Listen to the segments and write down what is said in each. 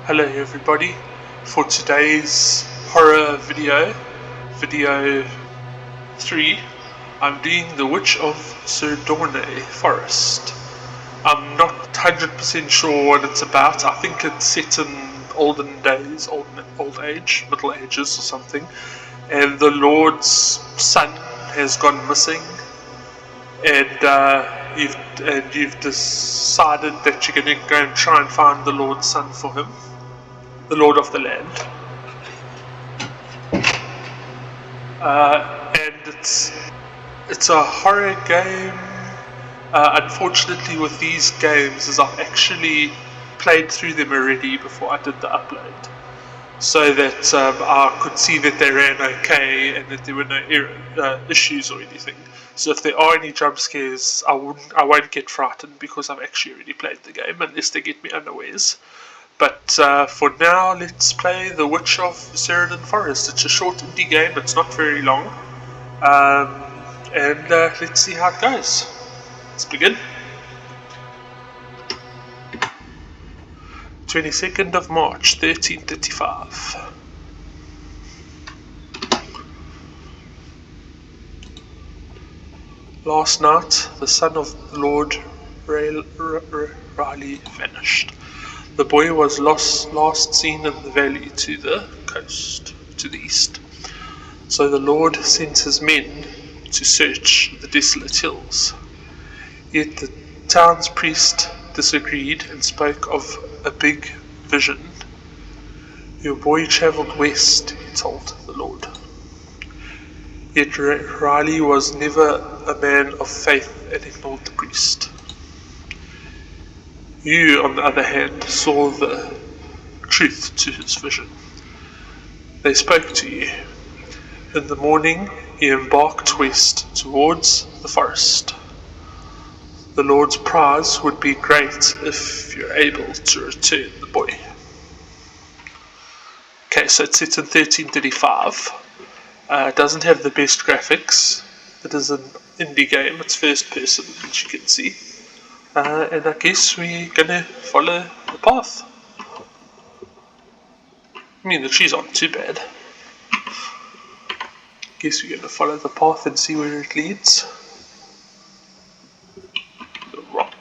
Hello everybody, for today's horror video 3, I'm doing The Witch of Sherdorne Forest. I'm not 100% sure what it's about. I think it's set in olden days, old age, middle ages or something, and the Lord's son has gone missing, and you've decided that you're going to go and try and find the Lord's son for him, the Lord of the land. And it's a horror game. Unfortunately, with these games, is I've actually played through them already before I did the upload, so that I could see that they ran okay and that there were no issues or anything. So if there are any jump scares, I won't get frightened because I've actually already played the game, unless they get me unawares. But for now, let's play The Witch of Sherdorne Forest. It's a short indie game, it's not very long, and let's see how it goes. Let's begin. 22nd of March, 1335. Last night, the son of Lord Riley vanished. The boy was last seen in the valley to the coast, to the east. So the Lord sent his men to search the desolate hills. Yet the town's priest disagreed and spoke of a big vision. Your boy travelled west, he told the Lord. Yet Riley was never a man of faith and ignored the priest. You, on the other hand, saw the truth to his vision. They spoke to you. In the morning, he embarked west towards the forest. The Lord's prize would be great if you're able to return the boy. Okay, so it's set in 1335. It doesn't have the best graphics. It is an indie game. It's first person, as you can see. And I guess we're gonna follow the path. I mean, the trees aren't too bad. Guess we're gonna follow the path and see where it leads. The rock.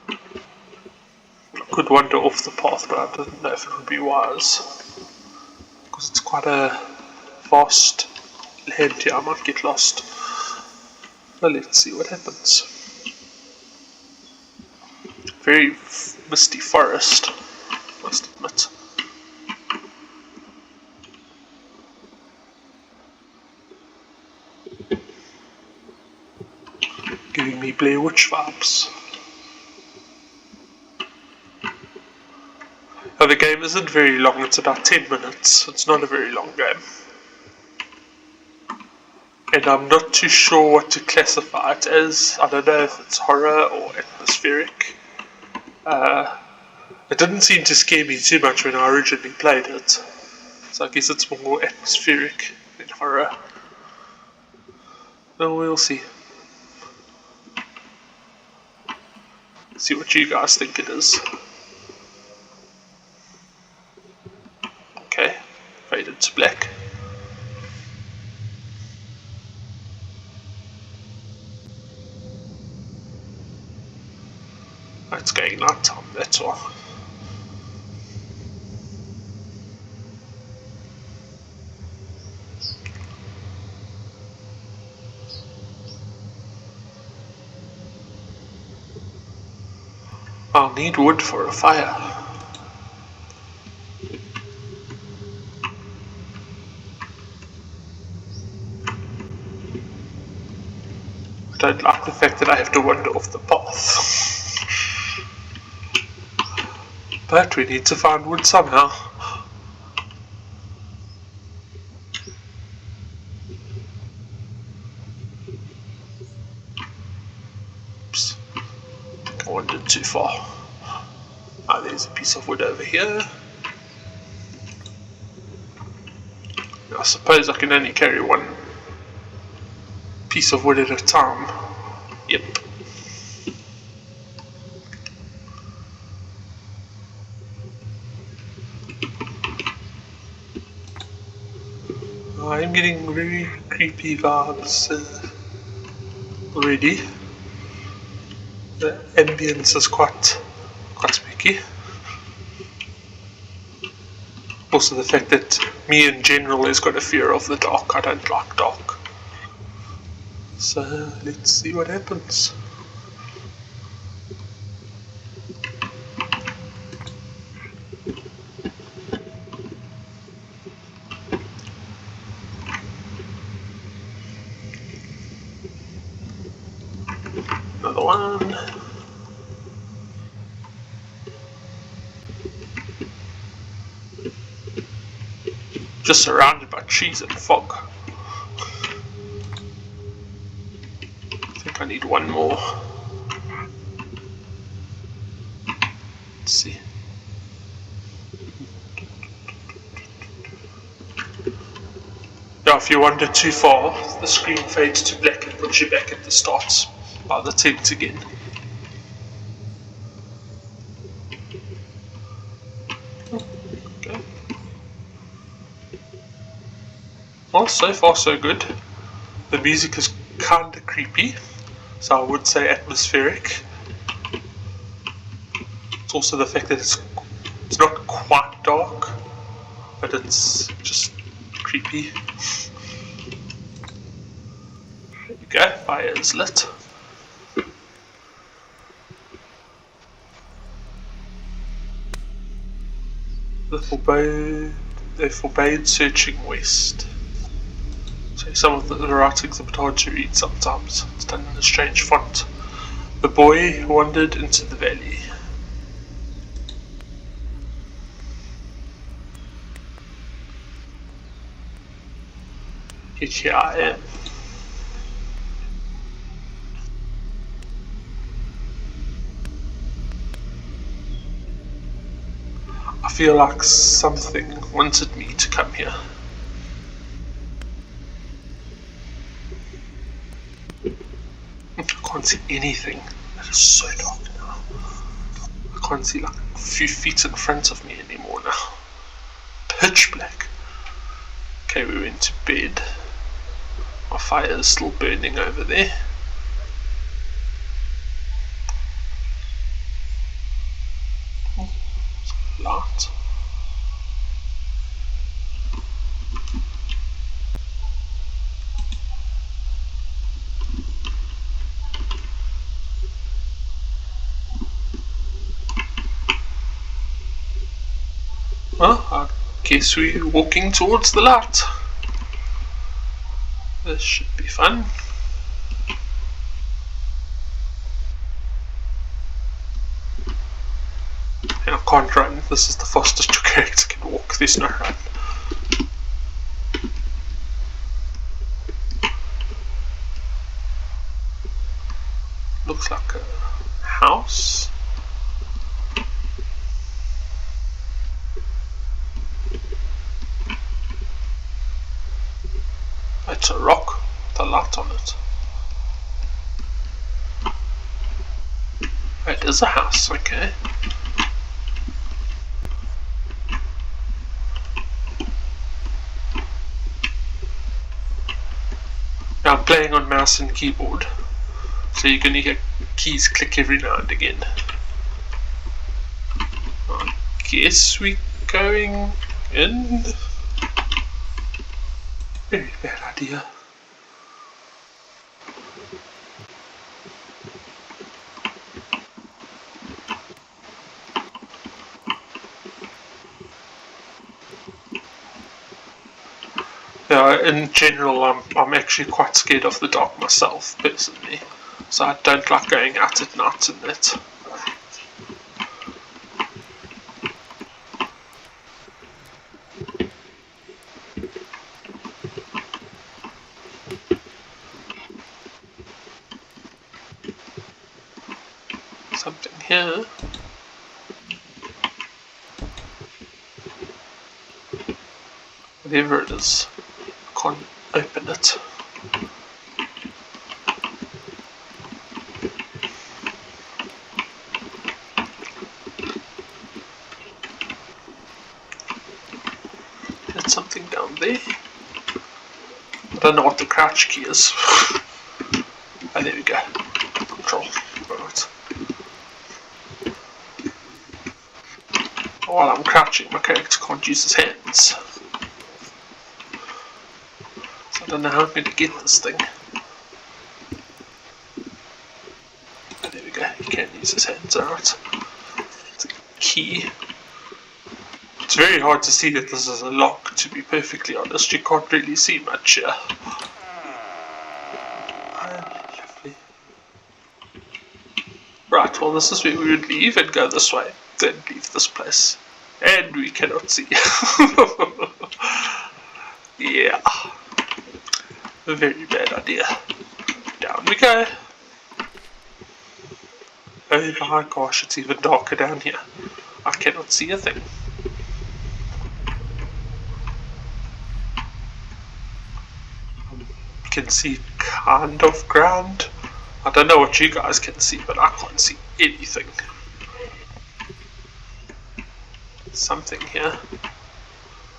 I could wander off the path, but I didn't know if it would be wise, because it's quite a vast land here. I might get lost. Well, let's see what happens. Very misty forest, must admit. Giving me Blair Witch vibes. Now, the game isn't very long, it's about 10 minutes. It's not a very long game. And I'm not too sure what to classify it as. I don't know if it's horror or atmospheric. It didn't seem to scare me too much when I originally played it, so I guess it's more atmospheric than horror. Well, we'll see. See what you guys think it is. Okay, faded to black. It's going night time, that's all. I'll need wood for a fire. I don't like the fact that I have to wander off the path. But we need to find wood somehow. Oops. I think I wandered too far. Ah, there's a piece of wood over here. I suppose I can only carry one piece of wood at a time. Yep. I'm getting very creepy vibes already. The ambience is quite spooky. Also the fact that me in general has got a fear of the dark. I don't like dark. So let's see what happens. Another one. Just surrounded by trees and fog. I think I need one more. Let's see. Now, if you wander too far, the screen fades to black and puts you back at the start by the tent again. Okay. Well, so far so good. The music is kinda creepy, so I would say atmospheric. It's also the fact that it's not quite dark, but it's just creepy. There you go, fire is lit. They forbade searching west. So some of the writing's a bit hard to read sometimes. It's done in a strange font. The boy wandered into the valley. Here I am. I feel like something wanted me to come here. I can't see anything. It is so dark now. I can't see like a few feet in front of me anymore now. Pitch black. Okay, we went to bed. My fire is still burning over there. Light. Well, I guess we're walking towards the light. This should be fun. And I can't run. This is the fastest your character can walk. There's no run. Looks like a house. It's a rock with a light on it. It is a house, okay. Now I'm playing on mouse and keyboard, so you're going to hear keys click every now and again. I guess we're going in. Very bad idea. In general, I'm actually quite scared of the dark myself, personally. So I don't like going out at night in it. Something here. Whatever it is, I can't open it. There's something down there. don't know what the crouch key is. Oh, there we go. Control. Right. While I'm crouching, my character can't use his hands. So I don't know how I'm going to get this thing. Oh, there we go. He can use his hands. Alright. It's a key. It's very hard to see that this is a lock, to be perfectly honest. You can't really see much here. Lovely. Right, well this is where we would leave and go this way. Then leave this place. And we cannot see. Yeah. A very bad idea. Down we go. Oh my gosh, it's even darker down here. I cannot see a thing. Can see kind of ground. I don't know what you guys can see, but I can't see anything. Something here.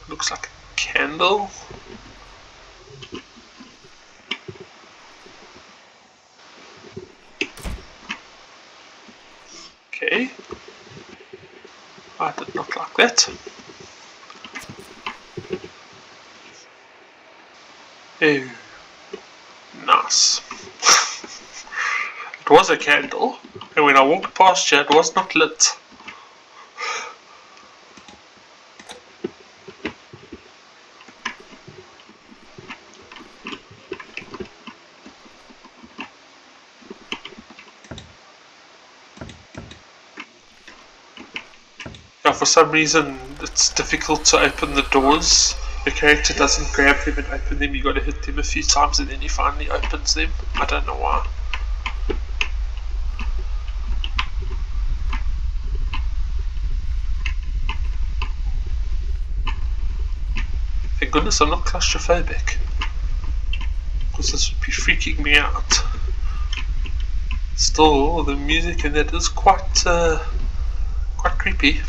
Looks like a candle. Okay. I did not like that. Oh. Nice. It was a candle, and when I walked past here, it was not lit. Yeah, for some reason, it's difficult to open the doors. Your character doesn't grab them and open them, you gotta hit them a few times and then he finally opens them. I don't know why. Thank goodness I'm not claustrophobic, because this would be freaking me out. Still, the music in that is quite creepy.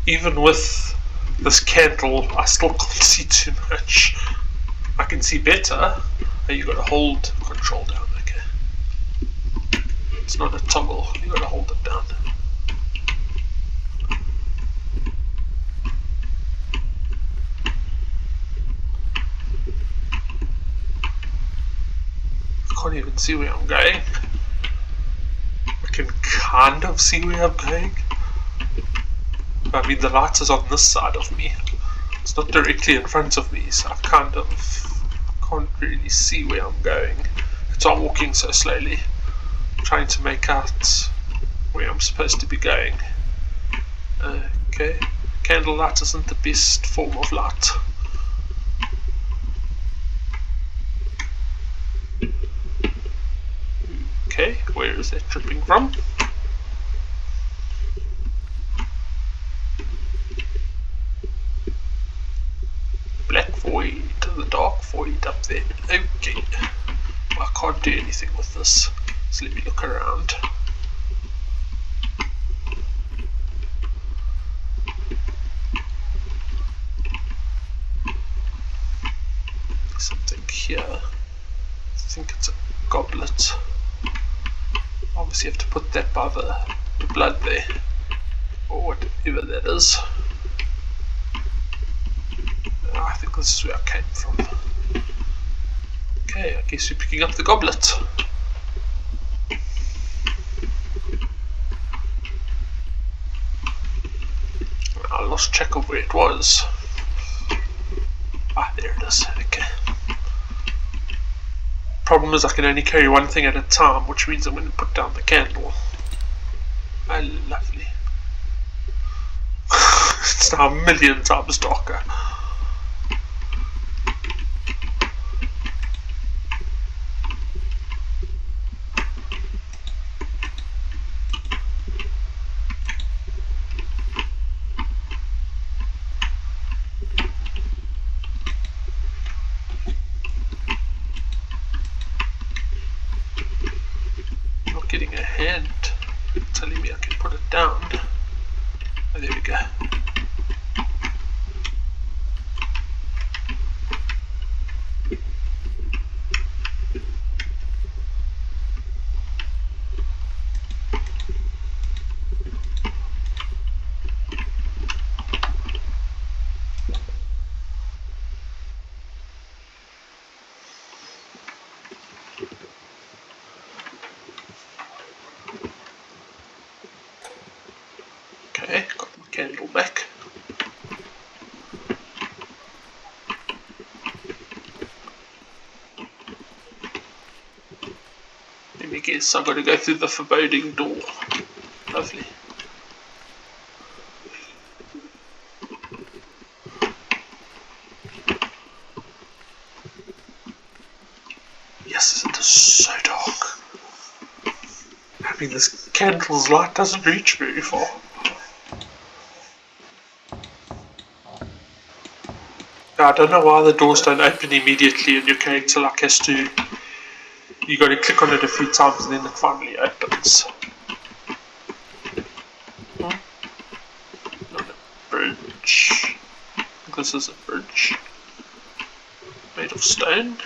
Even with this candle, I still can't see too much. I can see better. Oh, you gotta hold control down, okay. It's not a toggle, you gotta hold it down. I can't even see where I'm going. I can kind of see where I'm going. I mean, the light is on this side of me. It's not directly in front of me, so I kind of can't really see where I'm going. So I'm walking so slowly, trying to make out where I'm supposed to be going. Okay, candlelight isn't the best form of light. Okay, where is that dripping from? Black void, the dark void up there. Okay, I can't do anything with this, so let me look around. Something here. I think it's a goblet. Obviously, you have to put that by the blood there, or whatever that is. I think this is where I came from. Okay, I guess we're picking up the goblet. I lost track of where it was. Ah, there it is. Okay. Problem is I can only carry one thing at a time, which means I'm going to put down the candle. Oh, lovely. It's now a million times darker. telling me I can put it down. Oh, there we go. Okay, got my candle back. Let me guess, I've got to go through the foreboding door. Lovely. Yes, it is so dark. I mean, this candle's light doesn't reach very far. I don't know why the doors don't open immediately and your character like has to... You got to click on it a few times and then it finally opens. Not a bridge. This is a bridge. Made of stone.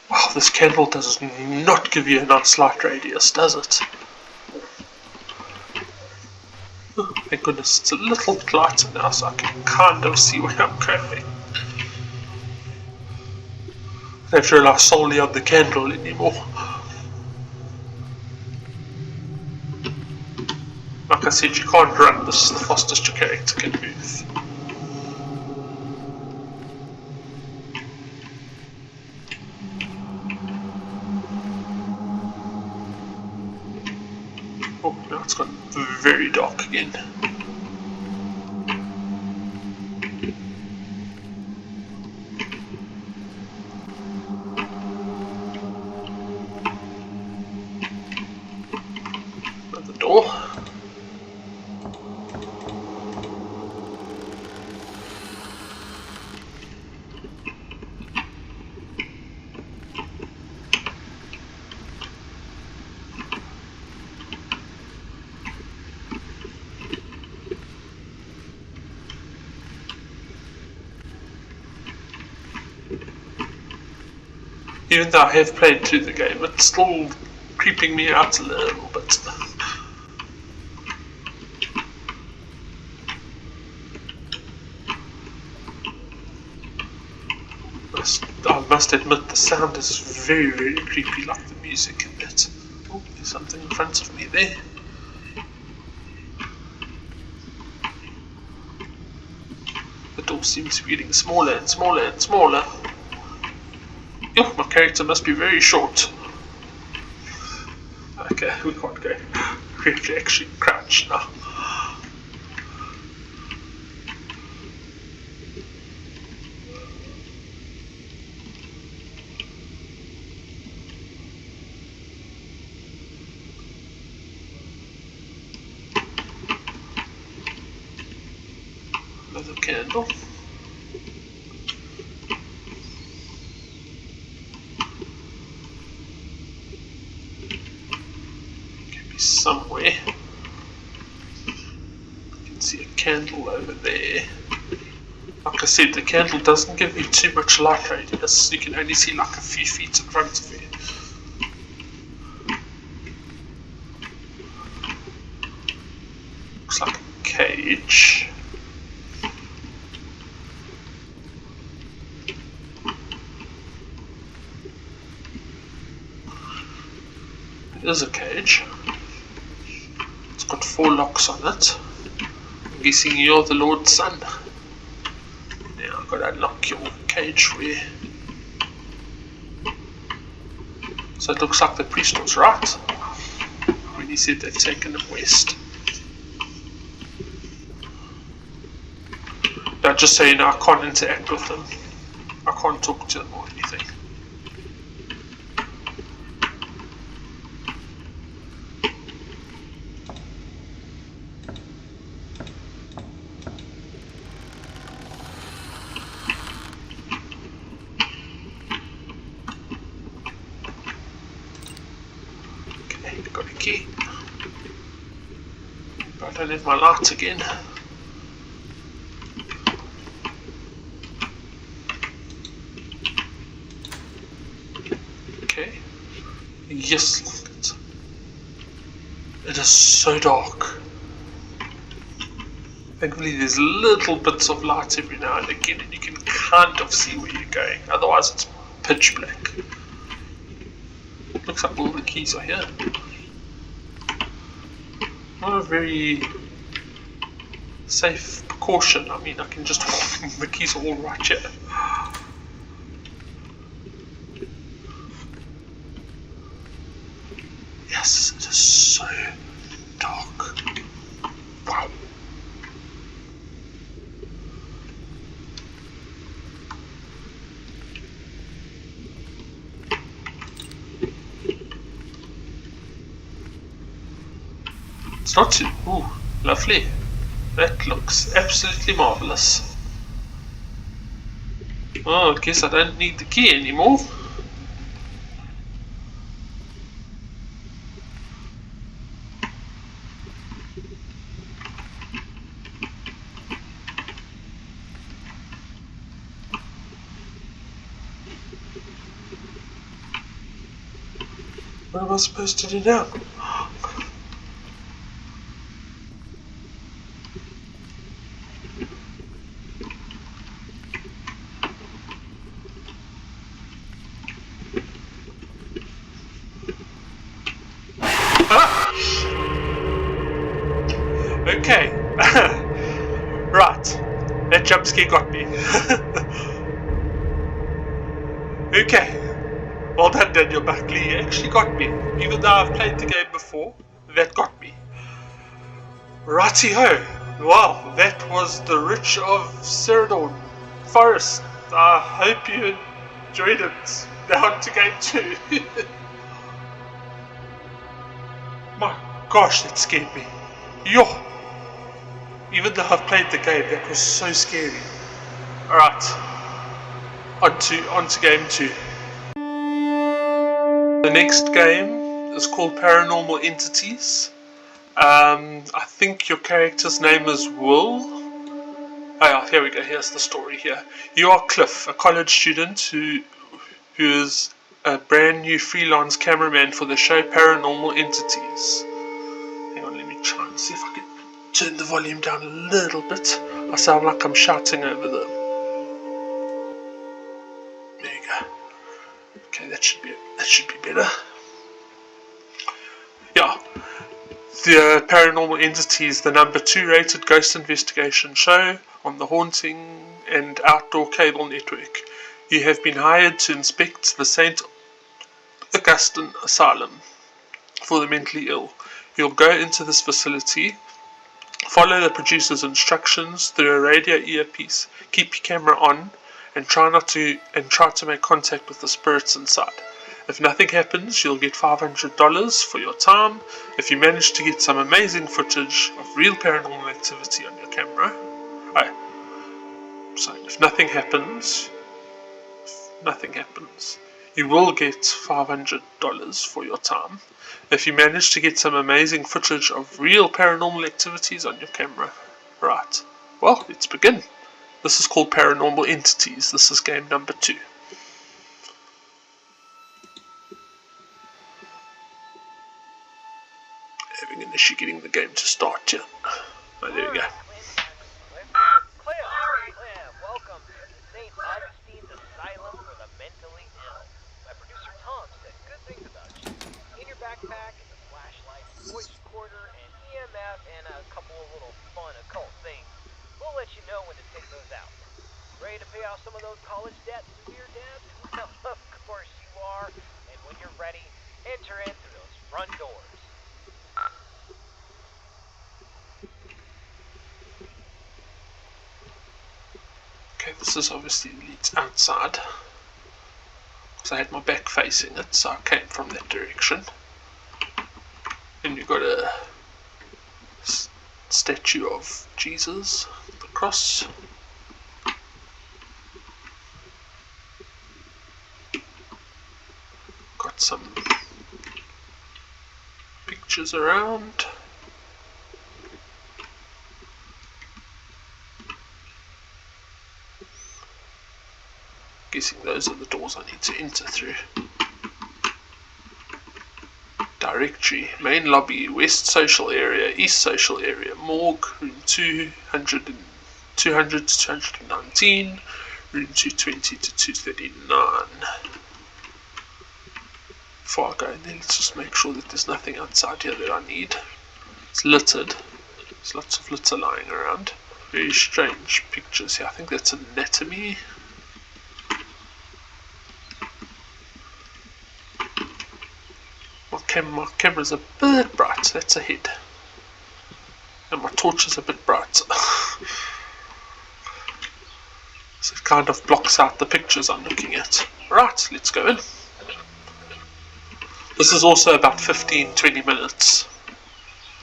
Wow, this candle does not give you a nice light radius, does it? Oh, thank goodness, it's a little bit lighter now so I can kind of see where I'm going. I don't rely solely on the candle anymore. Like I said, you can't run, this is the fastest your character can move. Oh, now it's gotten very dark again. Another door. Even though I have played through the game, it's still creeping me out a little bit. I must admit the sound is very, very creepy, like the music in it. Oh, there's something in front of me there. The door seems to be getting smaller and smaller and smaller. Oh, my character must be very short. Okay, we can't go. We have to actually crouch now. Another candle. Somewhere. You can see a candle over there. Like I said, the candle doesn't give you too much light radius. You can only see like a few feet in front of you. Looks like a cage. It is a cage. It's got 4 locks on it. I'm guessing you're the Lord's son. Now I've got to unlock your cage for you. So it looks like the priest was right when he said they've taken him west. Now just so you know, I can't interact with them. I can't talk to them or anything. Okay, got a key. I don't have my light again. Okay. Yes, it is so dark. Thankfully there's little bits of light every now and again and you can kind of see where you're going. Otherwise it's pitch black. Looks like all the keys are here. Not a very safe precaution. I mean, I can just the keys are all right here. Yes, it is so dark. Wow. It's not too... Ooh, lovely. That looks absolutely marvellous. Oh, I guess I don't need the key anymore. What am I supposed to do now? Okay. Right. That jump scare got me. Okay. Well done, Daniel Buckley. You actually got me. Even though I've played the game before, that got me. Righty-ho. Wow, that was the Rich of Sherdorne Forest. I hope you enjoyed it. Now to game 2. My gosh, that scared me. Yo! Even though I've played the game, that was so scary. Alright. On to game 2. The next game is called Paranormal Entities. I think your character's name is Will. Oh, here we go. Here's the story here. You are Cliff, a college student who is a brand new freelance cameraman for the show Paranormal Entities. Hang on, let me try and see if I can turn the volume down a little bit. I sound like I'm shouting over them. There you go. Okay, that should be better. Yeah. The Paranormal Entities, the number 2 rated ghost investigation show on the Haunting and Outdoor Cable Network. You have been hired to inspect the St. Augustine Asylum for the mentally ill. You'll go into this facility, follow the producer's instructions through a radio earpiece, keep your camera on, and try to make contact with the spirits inside. If nothing happens, you'll get $500 for your time. If you manage to get some amazing footage of real paranormal activity on your camera, if nothing happens, you will get $500 for your time. If you manage to get some amazing footage of real paranormal activities on your camera. Right. Well, let's begin. This is called Paranormal Entities. This is game number 2. Having an issue getting the game to start here. Oh, there we go. Welcome to St. Augustine's Asylum for the mentally ill. My producer Tom said good things about you. In your backpack is a flashlight, voice recorder, an EMF, and a couple of little fun occult things. We'll let you know when to take those out. Ready to pay off some of those college debts to your dad? Well, of course you are. And when you're ready, enter in through those front doors. Okay, this is obviously leads outside. Because I had my back facing it, so I came from that direction. And you've got a statue of Jesus, the cross. Got some pictures around. Guessing those are the doors I need to enter through. Directory, main lobby, west social area, east social area, morgue, room 200 to 219, room 220 to 239. Before I go in there, let's just make sure that there's nothing outside here that I need. It's littered. There's lots of litter lying around. Very strange pictures here. I think that's anatomy. My camera's a bit bright. That's a head. And my torch is a bit bright. So it kind of blocks out the pictures I'm looking at. Right, let's go in. This is also about 15-20 minutes.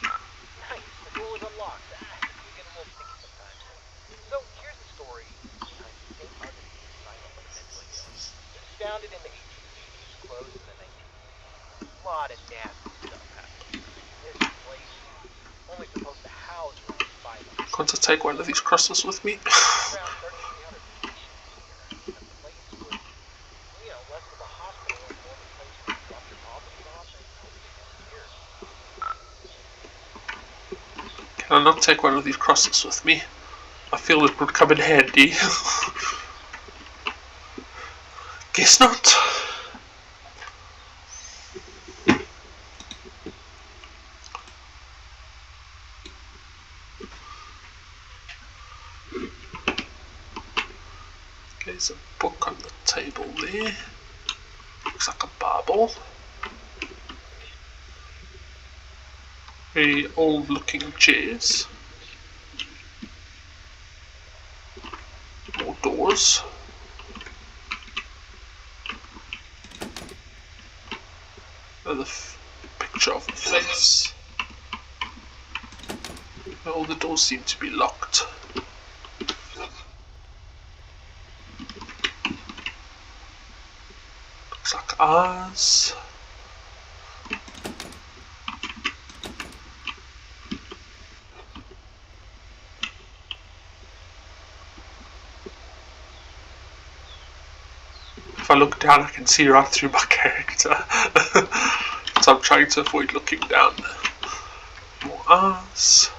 Nice, the door was unlocked. We get a little sticky sometimes. So here's the story behind St. Augustine Asylum for the mentally ill. It was founded in the 1880s, closed in the 1960s. A lot of nasty stuff happened. This place only supposed to house around 500. Can't I take one of these crosses with me? Around 3,300 patients here. The place was, less of a hospital and more of a place where you drop your problems off and hope they disappeared. Can I not take one of these crosses with me? I feel it would come in handy. Guess not. There's a book on the table there. Looks like a Bible. Very old looking chairs. More doors. Another picture of a face. All the doors seem to be locked. Looks like eyes. If I look down, I can see right through my character. So I'm trying to avoid looking down. More eyes.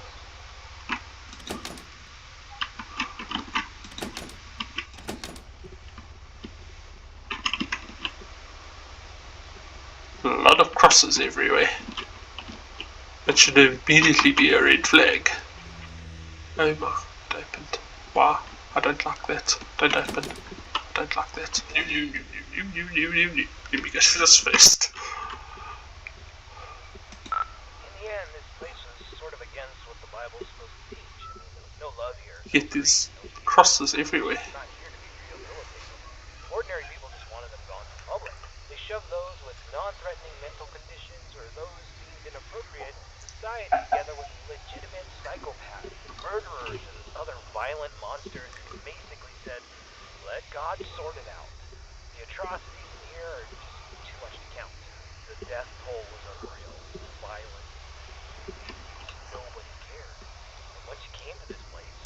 A lot of crosses everywhere. That should immediately be a red flag. Oh my, it opened. Wow, I don't like that. Don't open. I don't like that. Let me go through this first. In the end, this place was sort of against what the Bible's supposed to teach. I mean, there was no love here. Yet there's crosses everywhere. Not here to be rehabilitated. Ordinary people just wanted them gone from public. They shoved those with non-threatening mental conditions or those deemed inappropriate in society together with legitimate psychopaths, murderers, and other violent monsters who basically said, let God sort it out. The atrocities in here are just too much to count. The death toll was unreal, violent. Nobody cared. And once you came to this place,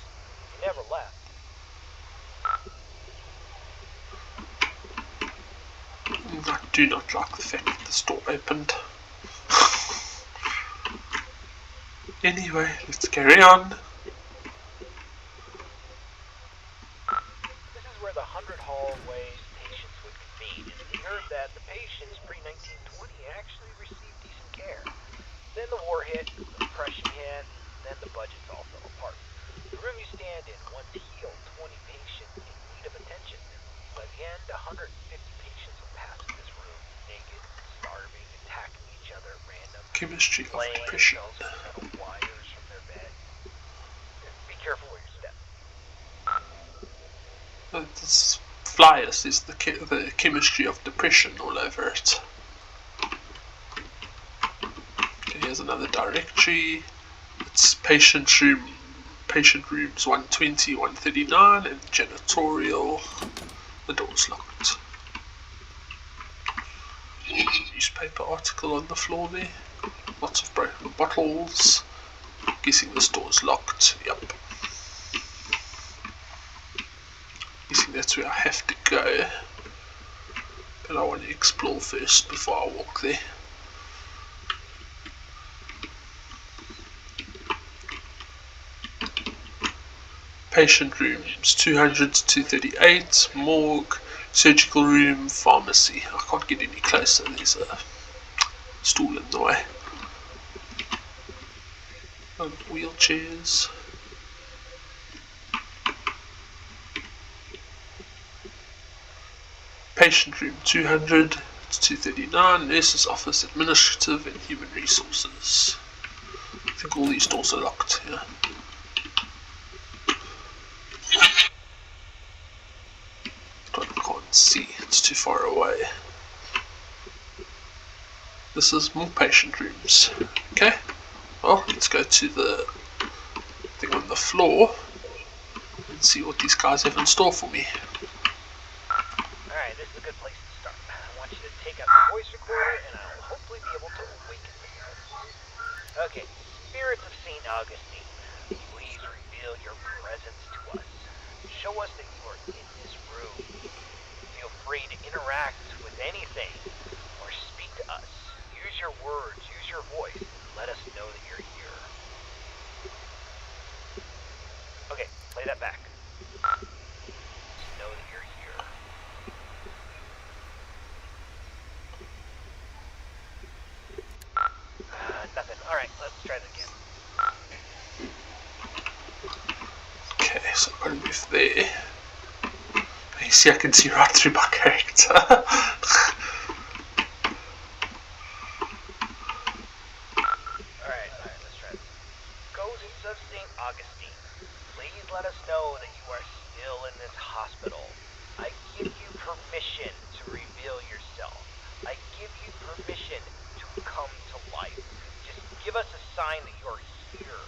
you never left. I do not like the fact that this door opened. Anyway, let's carry on. This is where the 100 hallways patients would convene, and we heard that the patients pre-1920 actually received decent care. Then the war hit, the depression hit, and then the budgets all fell apart. The room you stand in once healed 20 patients in need of attention. By the end, 150 patients will pass in this room, naked, starving, attacking each other at random, Chemistry of laying depression. themselves with metal wires from their bed. Be careful where you step. This flyer says the chemistry of depression all over it. Okay, here's another directory. It's patient rooms 120, 139, and janitorial. The door's locked. Newspaper article on the floor there. Lots of broken bottles. Guessing this door's locked. Yep. Guessing that's where I have to go. But I want to explore first before I walk there. Patient rooms 200 to 238, morgue, surgical room, pharmacy. I can't get any closer, there's a stool in the way. And wheelchairs. Patient room 200 to 239, nurse's office, administrative and human resources. I think all these doors are locked here. But I can't see, it's too far away. This is more patient rooms. Okay, well, let's go to the thing on the floor and see what these guys have in store for me. Alright, this is a good place to start. I want you to take out the voice recorder and I'll hopefully be able to awaken the spirits. Okay, spirits of St. Augustine, please reveal your presence to us. Show us that you are in this room. Feel free to interact with anything or speak to us. Use your words, use your voice, and let us know that you're here. Okay, play that back. Just know that you're here. Nothing. Alright, let's try that again. Okay, so I'm going to move there. You see, I can see right through my character. Alright, let's try this. Ghosts of St. Augustine, please let us know that you are still in this hospital. I give you permission to reveal yourself. I give you permission to come to life. Just give us a sign that you're here.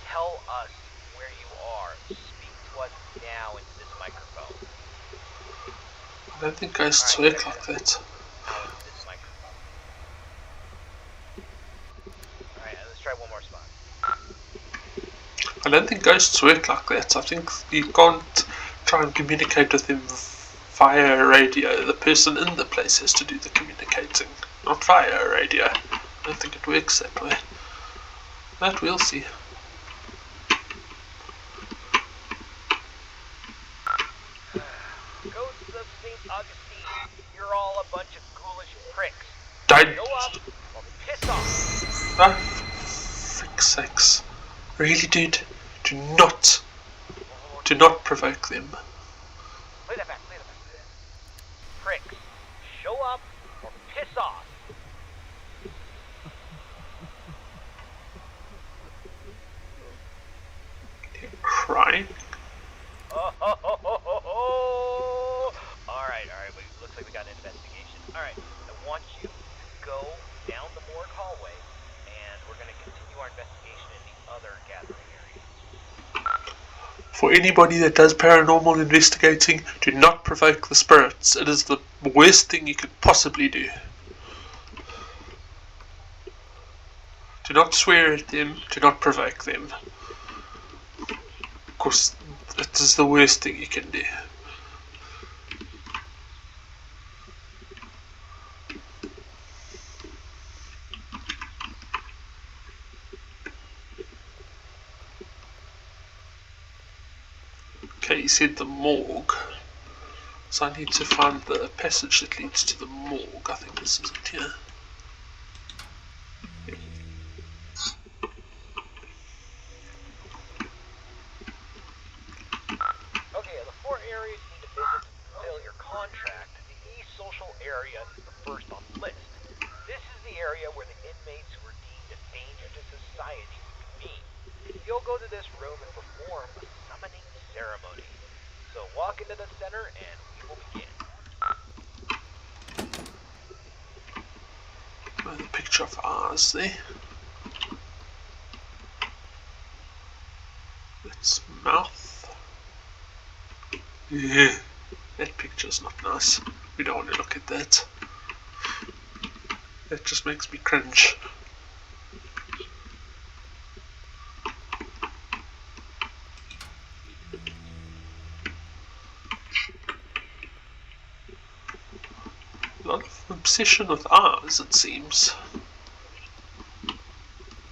Tell us where you are. Speak to us now into this microphone. I don't think ghosts work like that. Now into this microphone. Alright, let's try one more spot. I don't think ghosts work like that. I think you can't try and communicate with them via radio. The person in the place has to do the communicating, not via radio. I don't think it works that way. But we'll see. Ghosts of St. Augustine, you're all a bunch of ghoulish pricks. Don't. Go up or piss off. Ah, frick's sakes. Really, dude? Do not provoke them. Play that back, play that back. Pricks, show up or piss off. They're crying. Alright, looks like we got an investigation. Alright, I want you to go down the morgue hallway and we're going to continue our investigation in the other gathering areas. For anybody that does paranormal investigating, do not provoke the spirits. It is the worst thing you could possibly do. Do not swear at them, do not provoke them. Of course, it is the worst thing you can do. Okay, you said the morgue. So I need to find the passage that leads to the morgue. I think this is it here. Okay, the 4 areas you need to visit to fulfill your contract. The E-social area is the first on the list. This is the area where the inmates who are deemed a danger to society would convene. You'll go to this room and perform a summoning ceremony. So walk into the center and we will begin. The picture of ours there. That's mouth. Yeah, that picture's not nice. We don't want to look at that. That just makes me cringe. Obsession with eyes, it seems.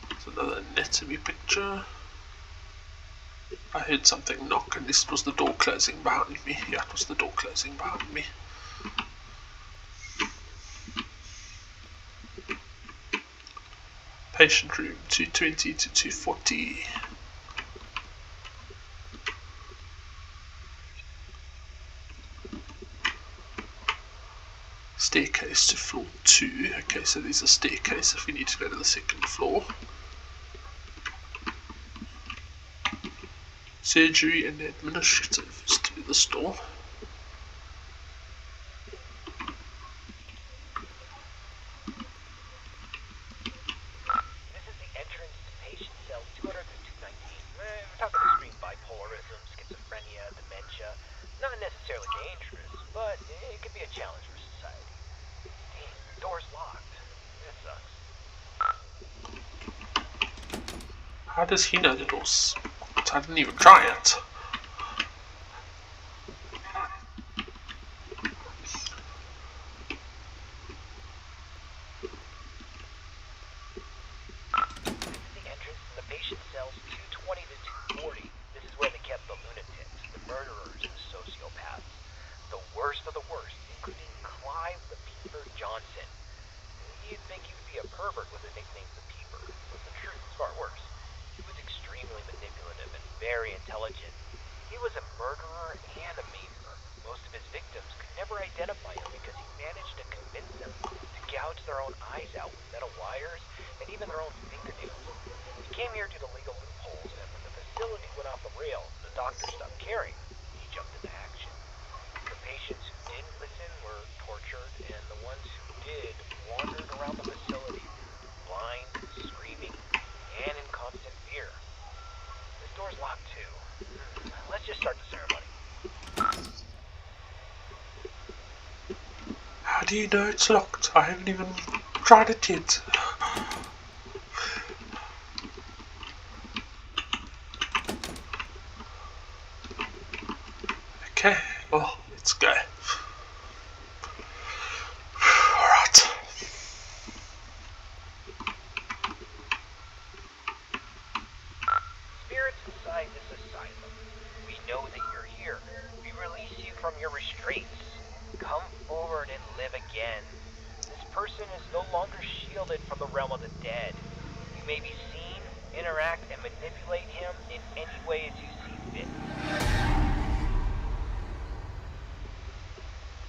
There's another anatomy picture. I heard something knock, and this was the door closing behind me. Yeah, it was the door closing behind me. Patient room 220 to 240. Staircase to floor 2. Okay, so there's a staircase if we need to go to the second floor. Surgery and administrative is through this door. This is the entrance to patient cell 200 to 219. We're talking extreme bipolarism, schizophrenia, dementia. Not necessarily dangerous, but it could be a challenge for society. Dang, the door's locked. This sucks. How does he know the door's locked? I didn't even try it. How do you know it's locked? I haven't even tried it yet. Okay, well, let's go. Alright. Spirits inside this asylum, we know that you're here. We release you from your restraints. Come forward and live again. This person is no longer shielded from the realm of the dead. You may be seen, interact, and manipulate him in any way as you see fit.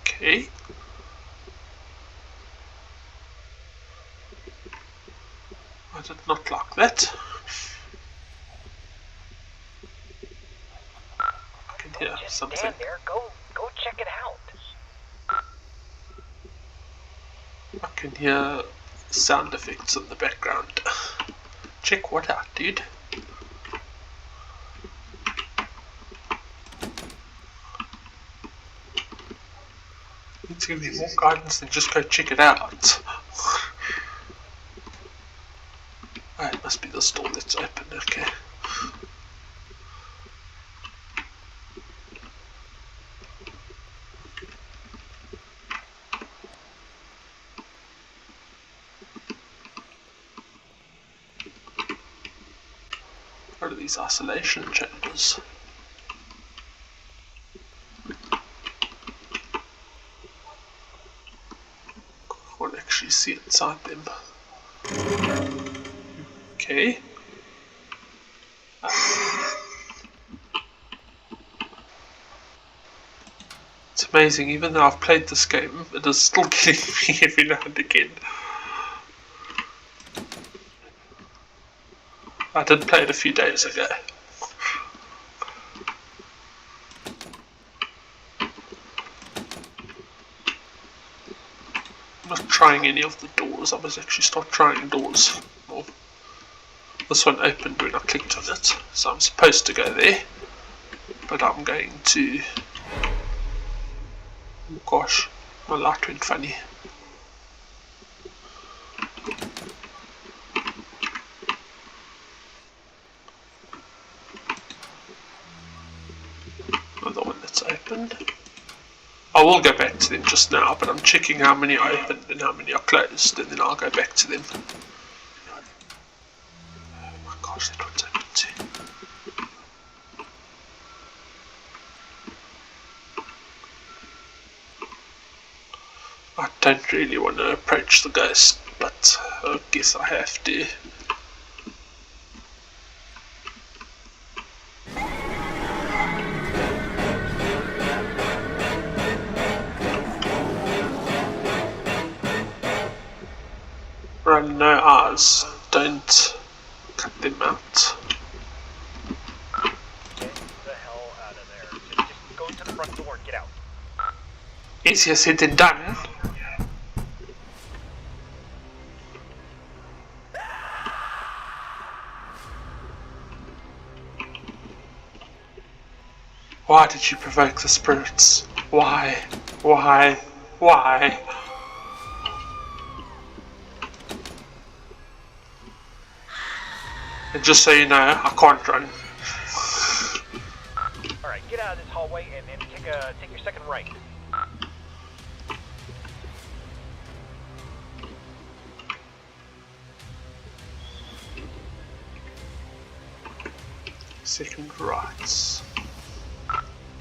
Okay. I did not like that. I can hear Just something. stand there. Go check it out. I can hear sound effects in the background. Check what out, dude. You need to give me more guidance than just go check it out. Oh, it must be this door that's open, okay. What are these isolation chambers? Can't actually see inside them. Okay. It's amazing, even though I've played this game, it is still killing me every now and again. I did play it a few days ago. I'm not trying any of the doors. I must actually start trying doors more. This one opened when I clicked on it, so I'm supposed to go there, but I'm going to... Oh gosh, my light went funny. Another one that's opened. I will go back to them just now, but I'm checking how many are open and how many are closed, and then I'll go back to them. Oh my gosh, that one's open too. I don't really want to approach the ghost, but I guess I have to. Run no eyes, don't cut them out. Get the hell out of there. Just go to the front door and get out. Easier said than done. Why did you provoke the spirits? Why? Why? Why? And just so you know, I can't run. Alright, get out of this hallway and take your second right. Second right.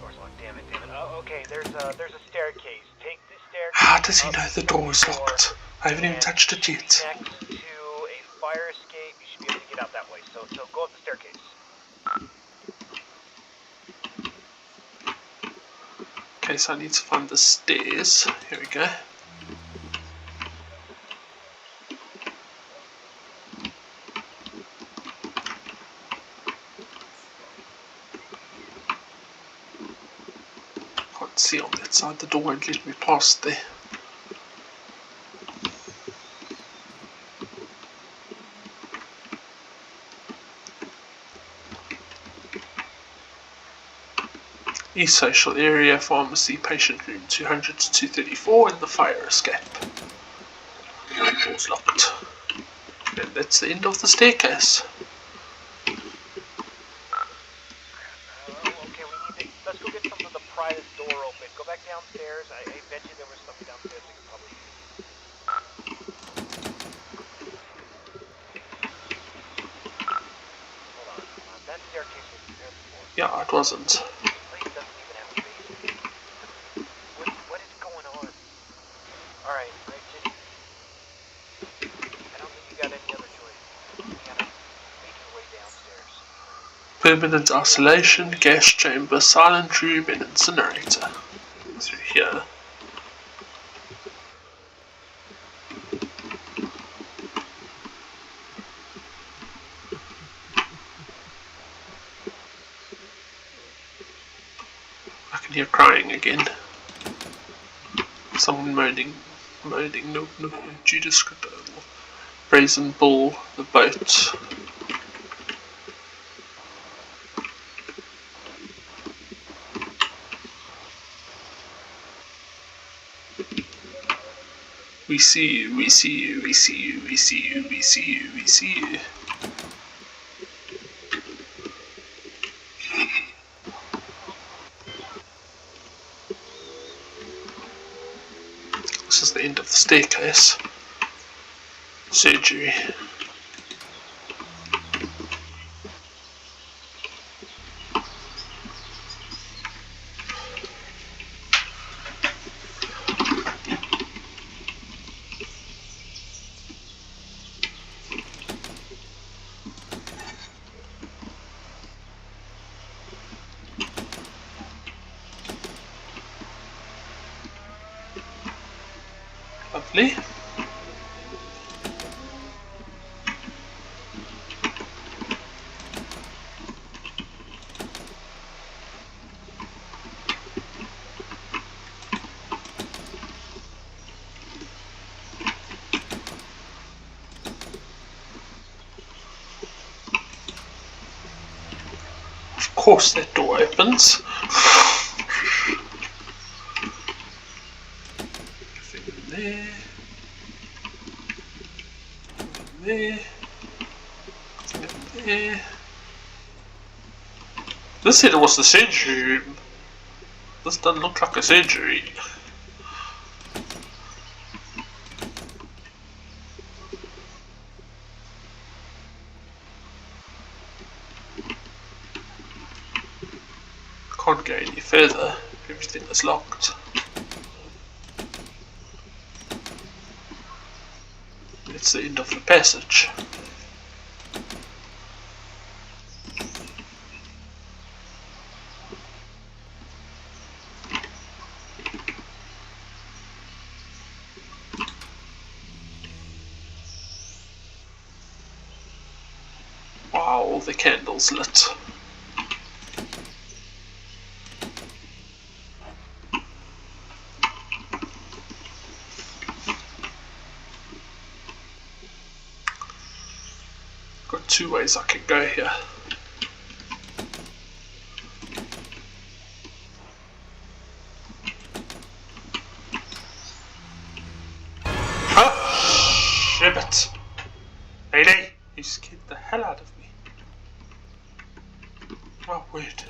Door's locked, damn it. Oh, okay, there's a staircase. Take the staircase. How does he know the door is locked? I haven't even touched it yet. Next to a fire escape, you should be able to get out that way. So go up the staircase. Okay, so I need to find the stairs. Here we go. Can't see on that side, the door won't let me past there. East Social Area, Pharmacy, Patient Room 200 to 234, and the fire escape. Door's locked. And that's the end of the staircase. Okay, let's go get some of the pry this door open. Go back downstairs. I bet you there was something downstairs we could probably use. Hold on. That staircase was there before. Yeah, it wasn't. What is going on? Alright, Rick, just... I don't think you got any other choice. You gotta make your way downstairs. Permanent isolation, gas chamber, silent room, and incinerator. Through here. I can hear crying again. Someone moaning, no, Judas Brazen Bull, the boat. We see you, we see you, we see you, we see you, we see you, we see you. This is the end of the staircase. Surgery. Lovely. Of course that door opens. There. There. There. This said it was the surgery room. This doesn't look like a surgery. Can't go any further. Everything is locked. It's the end of the passage. Wow, all the candles lit. Got two ways I can go here. Huh? Shibbit. Lady, you scared the hell out of me. Oh, weird.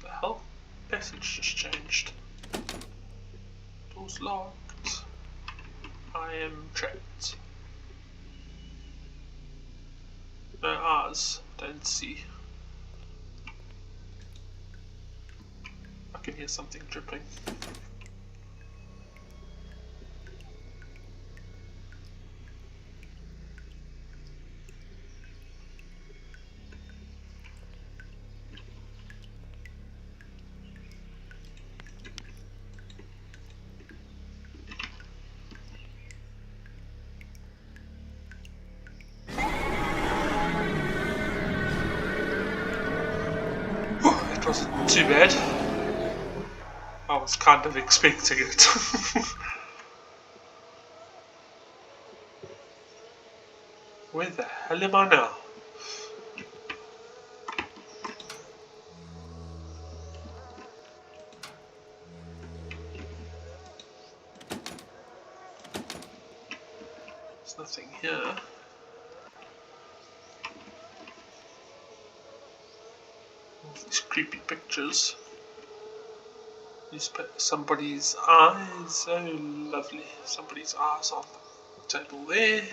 The hell? Passage just changed. Door's locked. I am trapped. No eyes. Don't see. I can hear something dripping. It wasn't too bad. I was kind of expecting it. Where the hell am I now? There's nothing here. These creepy pictures. Somebody's eyes. Oh, lovely. Somebody's eyes on the table there.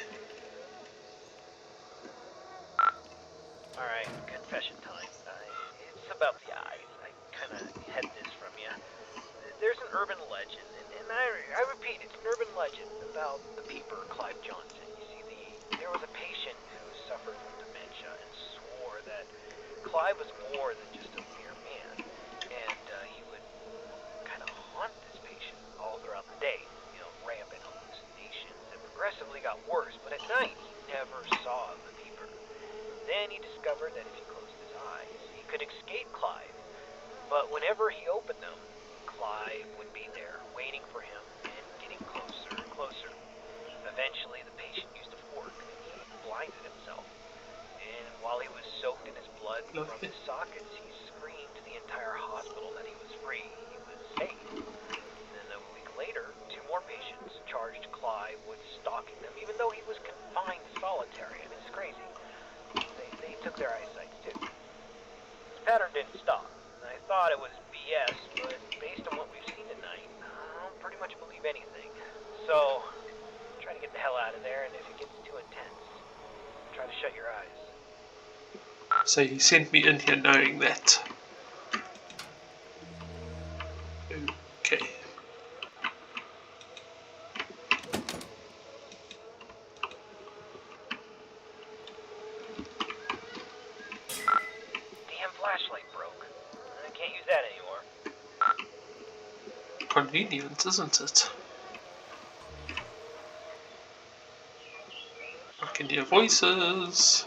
Alright, confession time. It's about the eyes. I kind of had this from you. There's an urban legend, and I repeat, it's an urban legend about the peeper, Clive Johnson. You see, there was a patient who suffered from dementia and swore that Clive was more than just a mere man, and he would kind of haunt this patient all throughout the day. You know, rampant hallucinations that progressively got worse, but at night he never saw the peeper. Then he discovered that if he closed his eyes, he could escape Clive. But whenever he opened them, Clive would be there, waiting for him, and getting closer and closer. Eventually, the patient used a fork, and he blinded himself. And while he was soaked in his blood from his sockets, he screamed to the entire hospital that he was free, he was safe. Then a week later, two more patients charged Clive with stalking them, even though he was confined to solitary. I mean, it's crazy. They took their eyesight too. This pattern didn't stop. I thought it was BS, but based on what we've seen tonight, I'll pretty much believe anything. So, try to get the hell out of there, and if it gets too intense, try to shut your eyes. So he sent me in here knowing that. Okay. Flashlight broke. I can't use that anymore. Convenient, isn't it? can hear voices.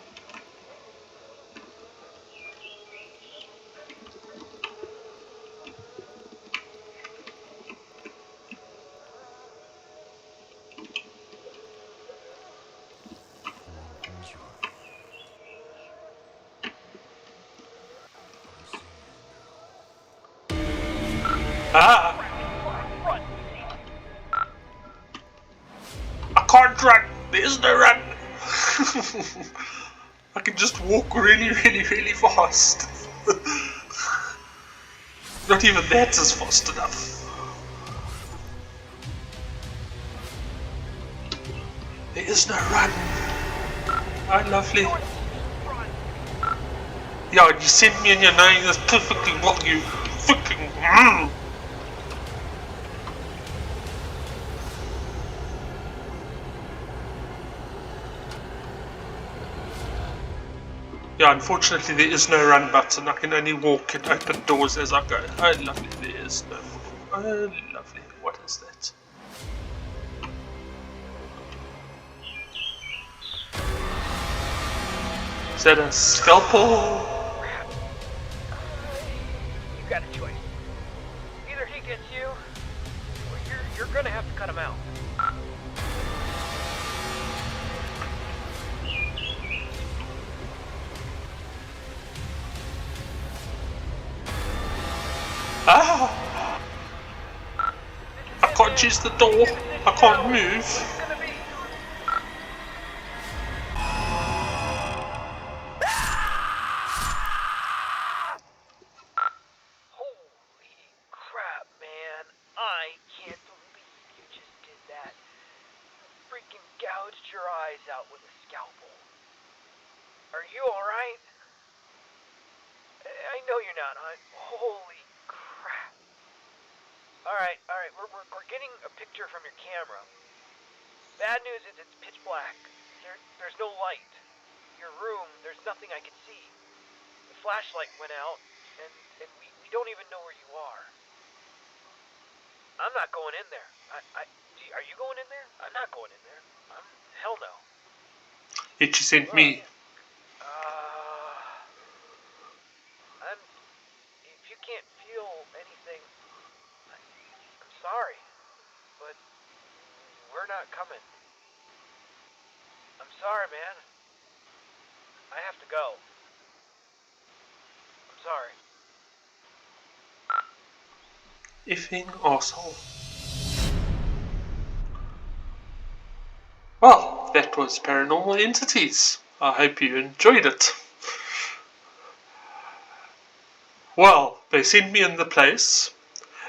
Ah! I can't run! There is no run! I can just walk really fast. Not even that is fast enough. There is no run. Oh, lovely. Yeah, you sent me and you're knowing this perfectly well, you fucking... Yeah, unfortunately there is no run button. I can only walk and open doors as I go. Oh, lovely, there is no... Oh, lovely. What is that? Is that a scalpel? You got a choice. Either he gets you, or you're gonna have to cut him out. Ah! I can't use the door. I can't move. Holy crap, man. I can't believe you just did that. Freaking gouged your eyes out with a scalpel. Are you alright? I know you're not. Holy crap. Alright, we're getting a picture from your camera. Bad news is it's pitch black. There's no light. Your room, there's nothing I can see. The flashlight went out, and we don't even know where you are. I'm not going in there. Are you going in there? I'm not going in there. Hell no. Did you send me? If you can't feel anything, I'm sorry, but we're not coming. I'm sorry, man. I have to go. I'm sorry. Effing arsehole. Well, that was Paranormal Entities. I hope you enjoyed it. Well, they sent me in the place.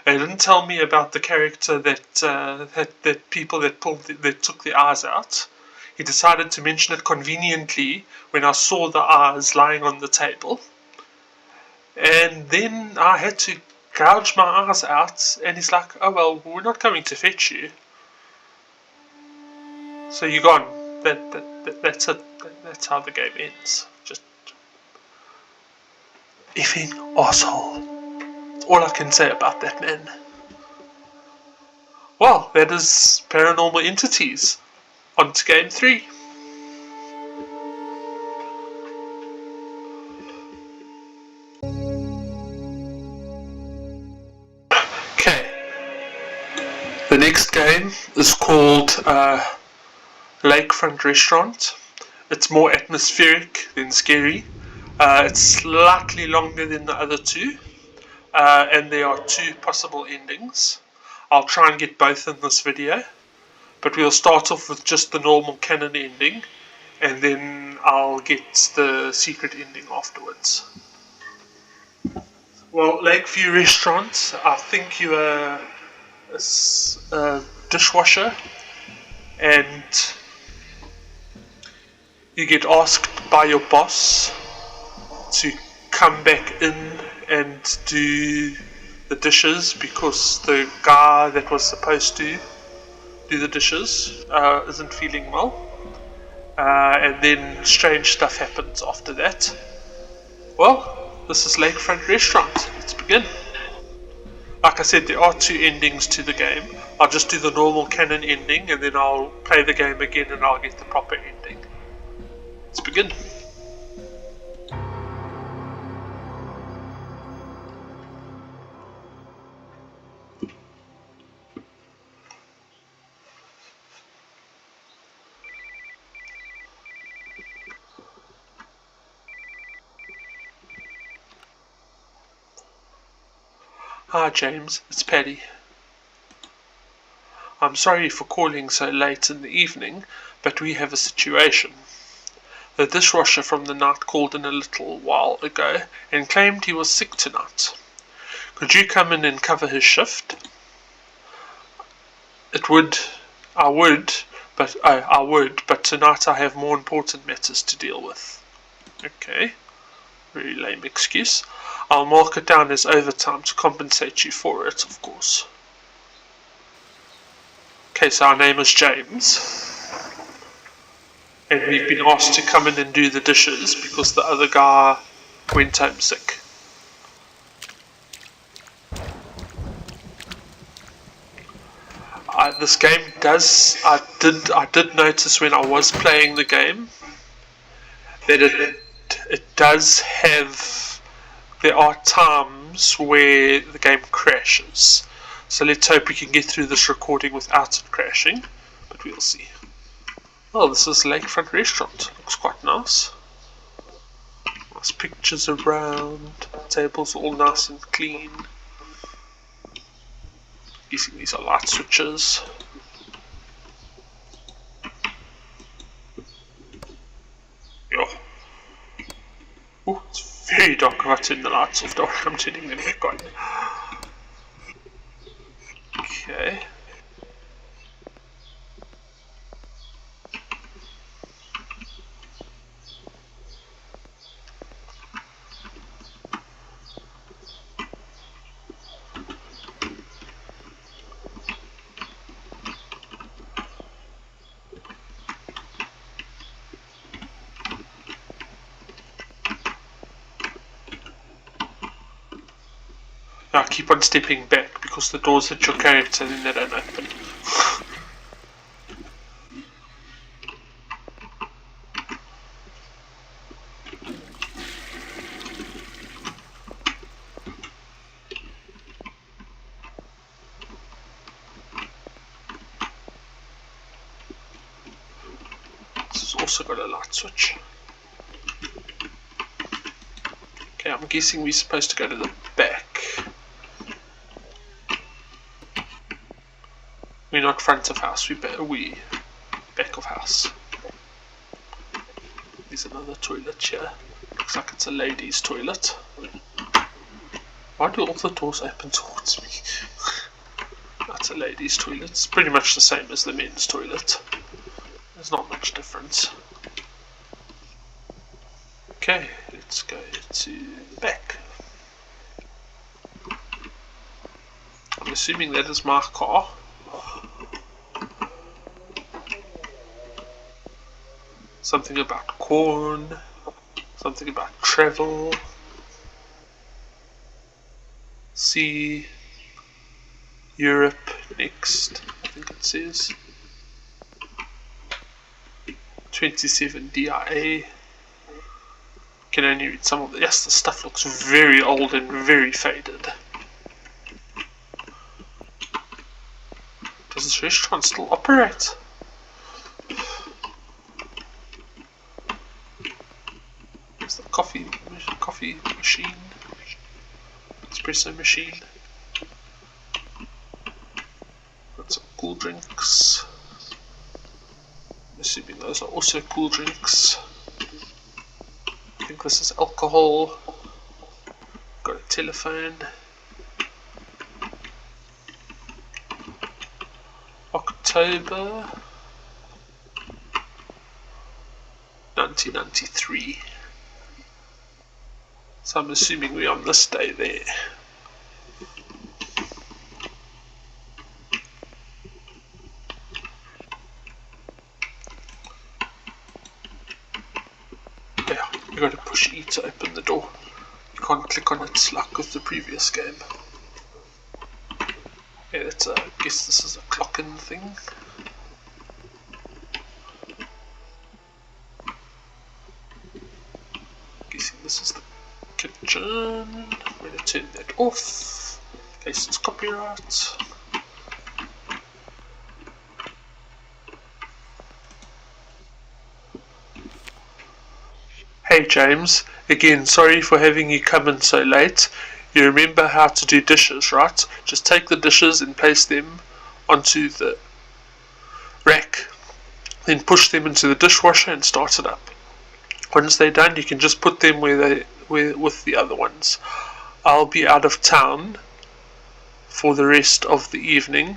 They didn't tell me about the character that people that took the eyes out. He decided to mention it conveniently when I saw the eyes lying on the table. And then I had to gouge my eyes out, and he's like, oh well, we're not coming to fetch you. So you're gone. That's it. That's how the game ends. Just effing asshole. All I can say about that man. Well, that is Paranormal Entities. On to game 3. Okay. The next game is called Lakefront Restaurant. It's more atmospheric than scary. It's slightly longer than the other two. And there are 2 possible endings. I'll try and get both in this video. But we'll start off with just the normal canon ending. And then I'll get the secret ending afterwards. Well, Lakeview Restaurant, I think you are a dishwasher. And you get asked by your boss to come back in and do the dishes because the guy that was supposed to do the dishes isn't feeling well. And then strange stuff happens after that. Well, this is Lakefront Restaurant. Let's begin. Like I said, there are 2 endings to the game. I'll just do the normal canon ending and then I'll play the game again and I'll get the proper ending. Let's begin. Hi James, it's Paddy. I'm sorry for calling so late in the evening, but we have a situation. The dishwasher from the night called in a little while ago and claimed he was sick tonight. Could you come in and cover his shift? I would, but tonight I have more important matters to deal with. Okay, very lame excuse. I'll mark it down as overtime to compensate you for it, of course. Okay, so our name is James. And we've been asked to come in and do the dishes because the other guy went home sick. This game does. I did notice when I was playing the game that it does have. There are times where the game crashes. So let's hope we can get through this recording without it crashing, but we'll see. Well, this is Lakefront Restaurant. Looks quite nice. Nice pictures around. Tables all nice and clean. Guessing these are light switches. Yeah. Oh, it's very dark if I turn the lights off. Don't I'm turning them back on. Okay. I keep on stepping back because the doors hit your character and then they don't open. This has also got a light switch. Okay, I'm guessing we're supposed to go to the back. We're not front of house, we back of house. There's another toilet here. Looks like it's a ladies' toilet. Why do all the doors open towards me? That's a ladies' toilet. It's pretty much the same as the men's toilet. There's not much difference. Okay, let's go to the back. I'm assuming that is my car. Something about corn, something about travel, see, Europe next, I think it says. 27 DIA. Can only read some of it. Yes, the stuff looks very old and very faded. Does this restaurant still operate? There's the coffee machine, espresso machine. Got some cool drinks. I'm assuming those are also cool drinks. I think this is alcohol. Got a telephone. October 1993. So I'm assuming we're on this day there. Yeah, you got to push E to open the door. You can't click on it like with the previous game. Yeah, that's I guess this is a clock-in thing. this is the kitchen. I'm going to turn that off in case it's copyright. Hey James, again sorry for having you come in so late. You remember how to do dishes, right? Just take the dishes and place them onto the rack. Then push them into the dishwasher and start it up. Once they're done, you can just put them where with the other ones. I'll be out of town for the rest of the evening,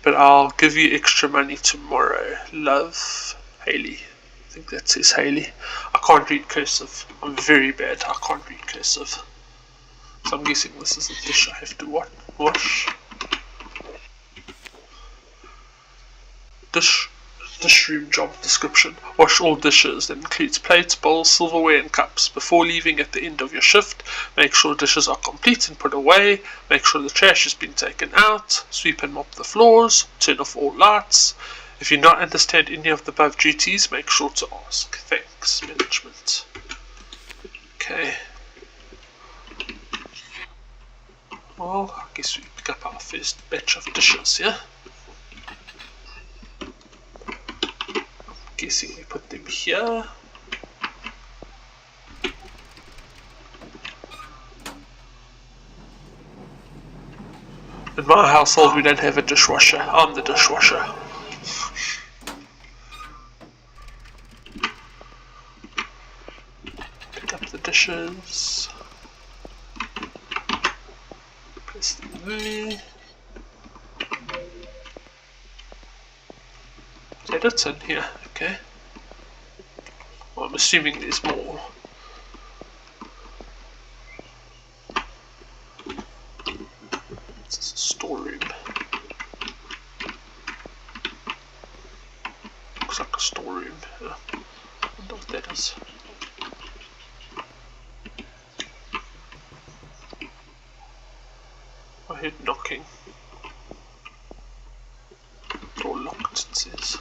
but I'll give you extra money tomorrow. Love, Haley. I think that says Haley. I can't read cursive. I'm very bad. I can't read cursive. So I'm guessing this is a dish I have to wash. Dish room job description. Wash all dishes. That includes plates, bowls, silverware and cups. Before leaving at the end of your shift, make sure dishes are complete and put away. Make sure the trash has been taken out. Sweep and mop the floors. Turn off all lights. If you not understand any of the above duties, make sure to ask. Thanks, management. Okay. Well, I guess we pick up our first batch of dishes here. Guessing we put them here. In my household we don't have a dishwasher. I'm the dishwasher. Pick up the dishes. Place them there. It's in here, okay. Well, I'm assuming there's more. This is a storeroom. Looks like a storeroom. Yeah. I wonder what that is. I heard knocking. Door locked, it says.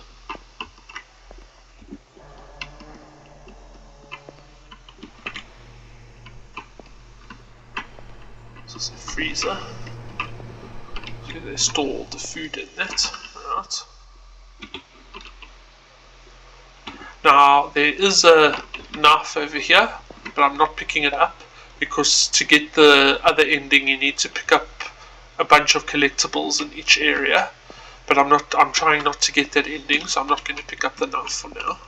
This is a freezer. So they store all the food in that. Right. Now there is a knife over here, but I'm not picking it up because to get the other ending you need to pick up a bunch of collectibles in each area. But I'm trying not to get that ending, so I'm not going to pick up the knife for now.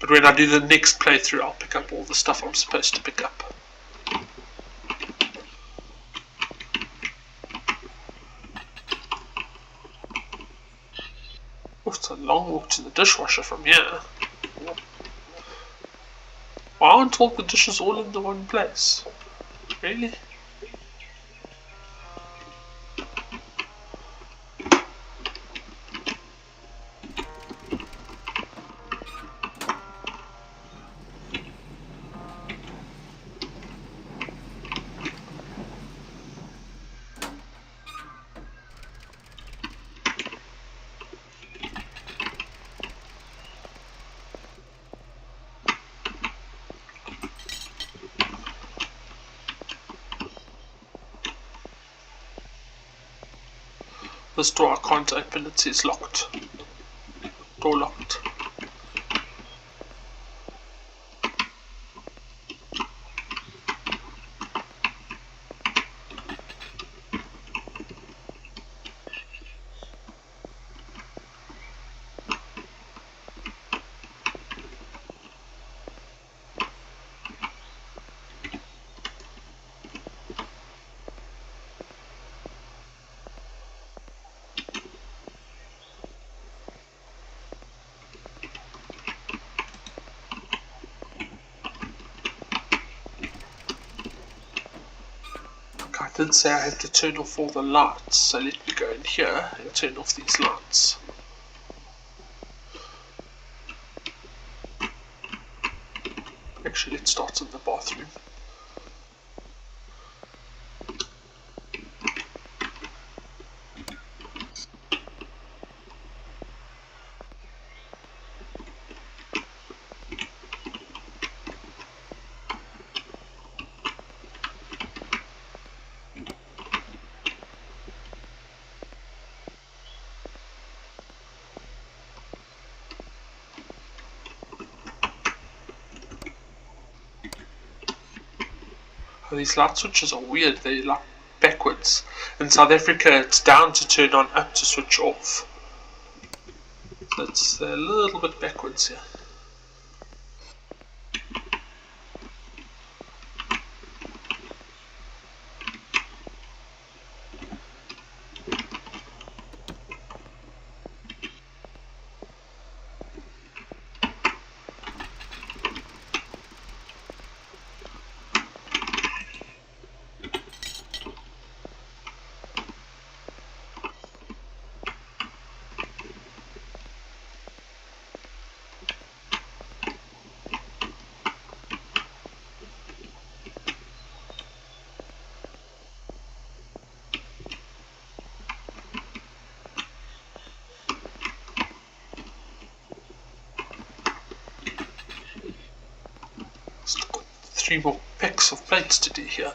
But when I do the next playthrough, I'll pick up all the stuff I'm supposed to pick up. Oh, it's a long walk to the dishwasher from here. Why aren't all the dishes all in the one place? Really? This door I can't open, it says locked. Door locked. I did say I have to turn off all the lights, so let me go in here and turn off these lights. Actually, let's start in the bathroom. Oh, these light switches are weird. They're like backwards. In South Africa, it's down to turn on, up to switch off. So it's a little bit backwards here. Still got 3 more packs of plates to do here.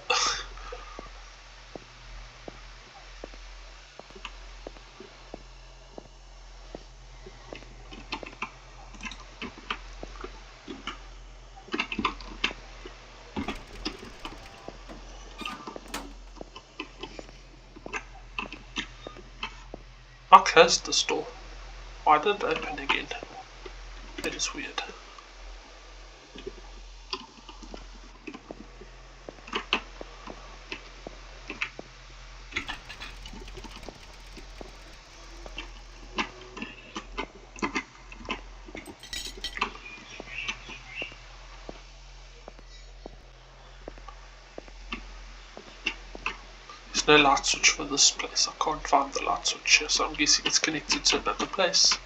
I closed this door. Why did it open again? That is weird. There's no light switch for this place. I can't find the light switch here, so I'm guessing it's connected to another place.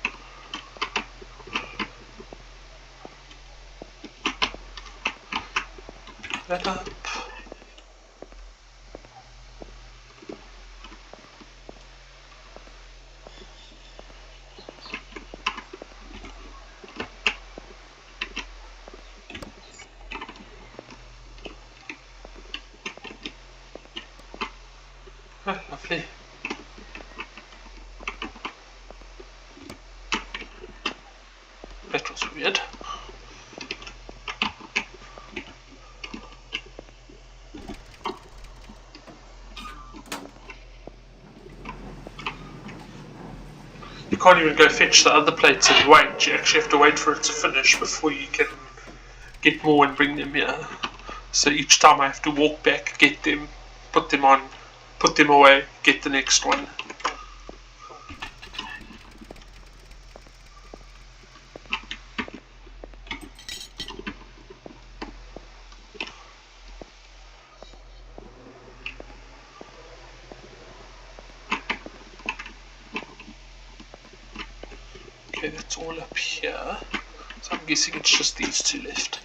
That up. Oh, lovely. That was weird. You can't even go fetch the other plates and wait. You actually have to wait for it to finish before you can get more and bring them here. So each time I have to walk back, get them, put them on, put them away, get the next one. Okay, that's all up here. So I'm guessing it's just these 2 left.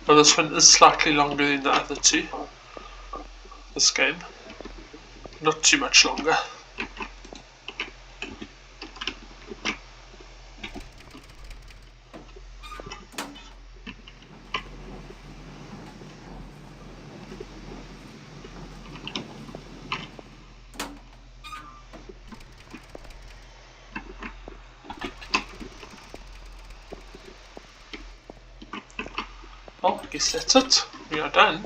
Now this one is slightly longer than the other 2. This game. Not too much longer. Well, I guess that's it. We are done.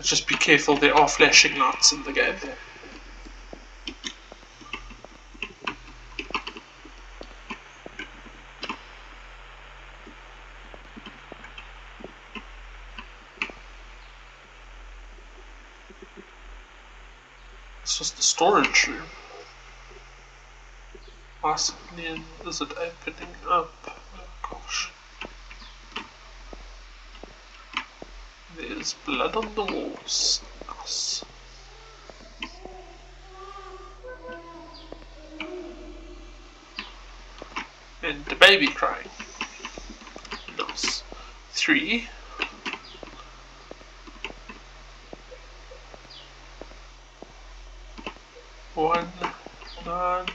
Just be careful, there are flashing lights in the game. This was the storage room. Asylum, is it opening up? Oh gosh. There's blood on the walls. Nice. And the baby crying. Nice. 3. One, 9.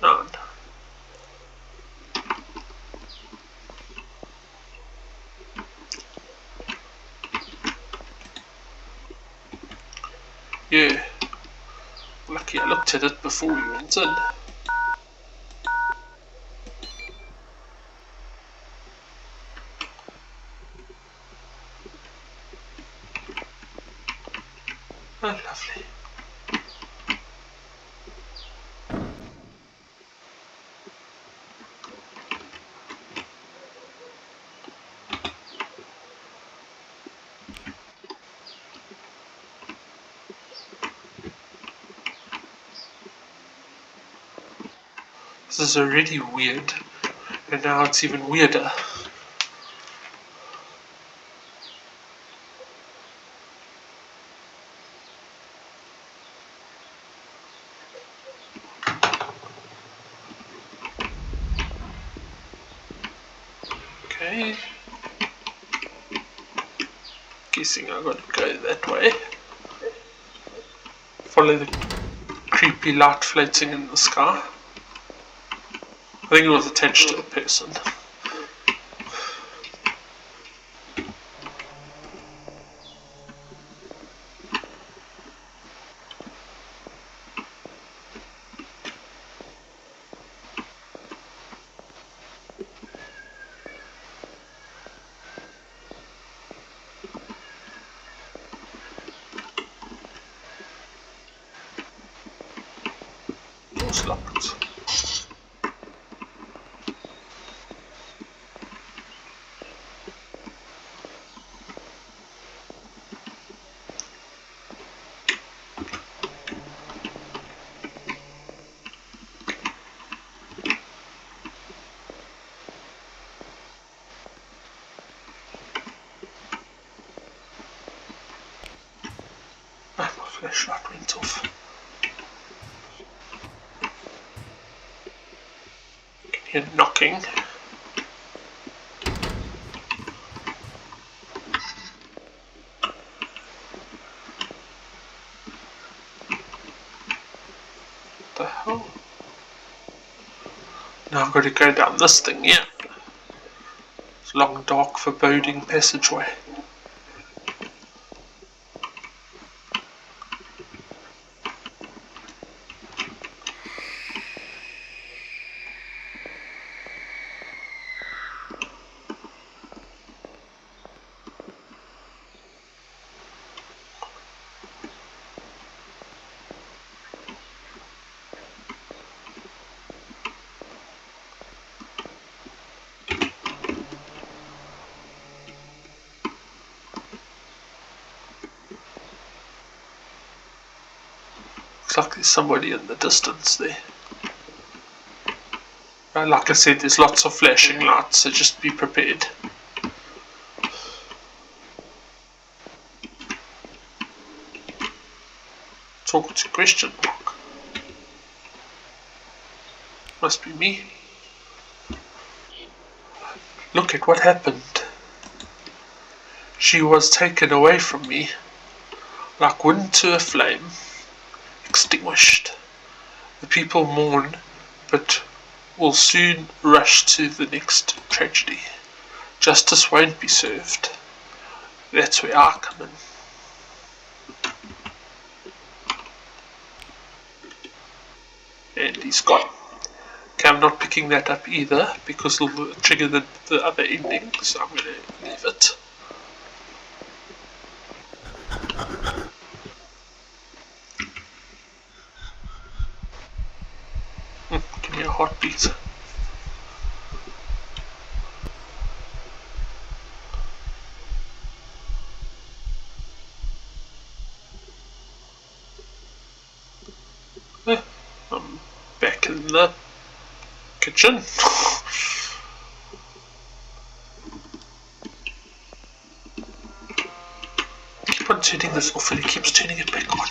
None. Yeah. Lucky I looked at it before we went in. Oh, lovely. This is already weird, and now it's even weirder. Okay. Guessing I gotta go that way. Follow the creepy light floating in the sky. I think it was attached to a person. Door's locked. Ah, my flashlight went off. Can hear knocking. What the hell? Now I've got to go down this thing here. It's a long, dark, foreboding passageway. Looks like there's somebody in the distance there. Like I said, there's lots of flashing lights, so just be prepared. Talk to question mark. Must be me. Look at what happened. She was taken away from me, like wind to a flame, extinguished. The people mourn, but will soon rush to the next tragedy. Justice won't be served. That's where I come in. And he's gone. Okay, I'm not picking that up either because it'll trigger the other ending, so I'm going to leave it. Give me a heartbeat. the kitchen. Keep on turning this off and he keeps turning it back on.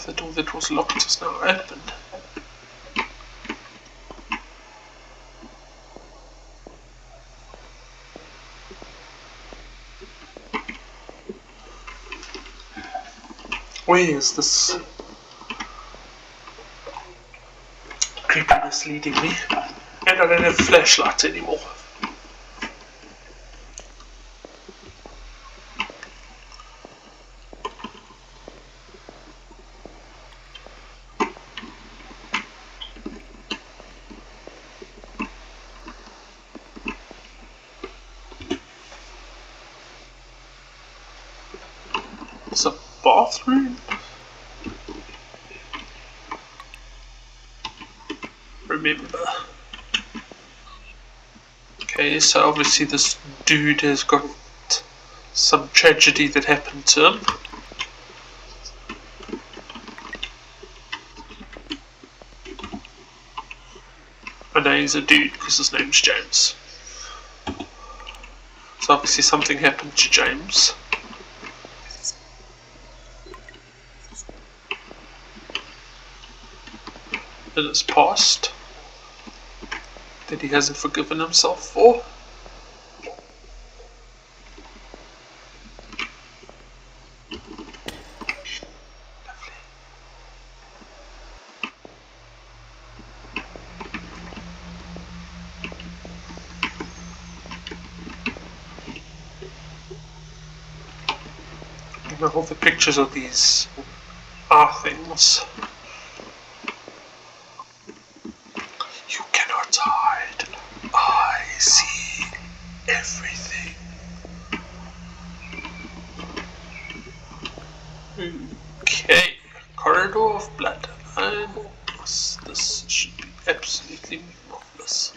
The door that was locked is now open. Where is this creepiness leading me? And I don't have a flashlight anymore. It's a bathroom. Remember. Okay, so obviously this dude has got some tragedy that happened to him. I know he's a dude because his name's James. So obviously something happened to James. In his past that he hasn't forgiven himself for. You know, all the pictures of these are things. You cannot hide. I see everything. Okay, corridor of blood. This should be absolutely marvelous.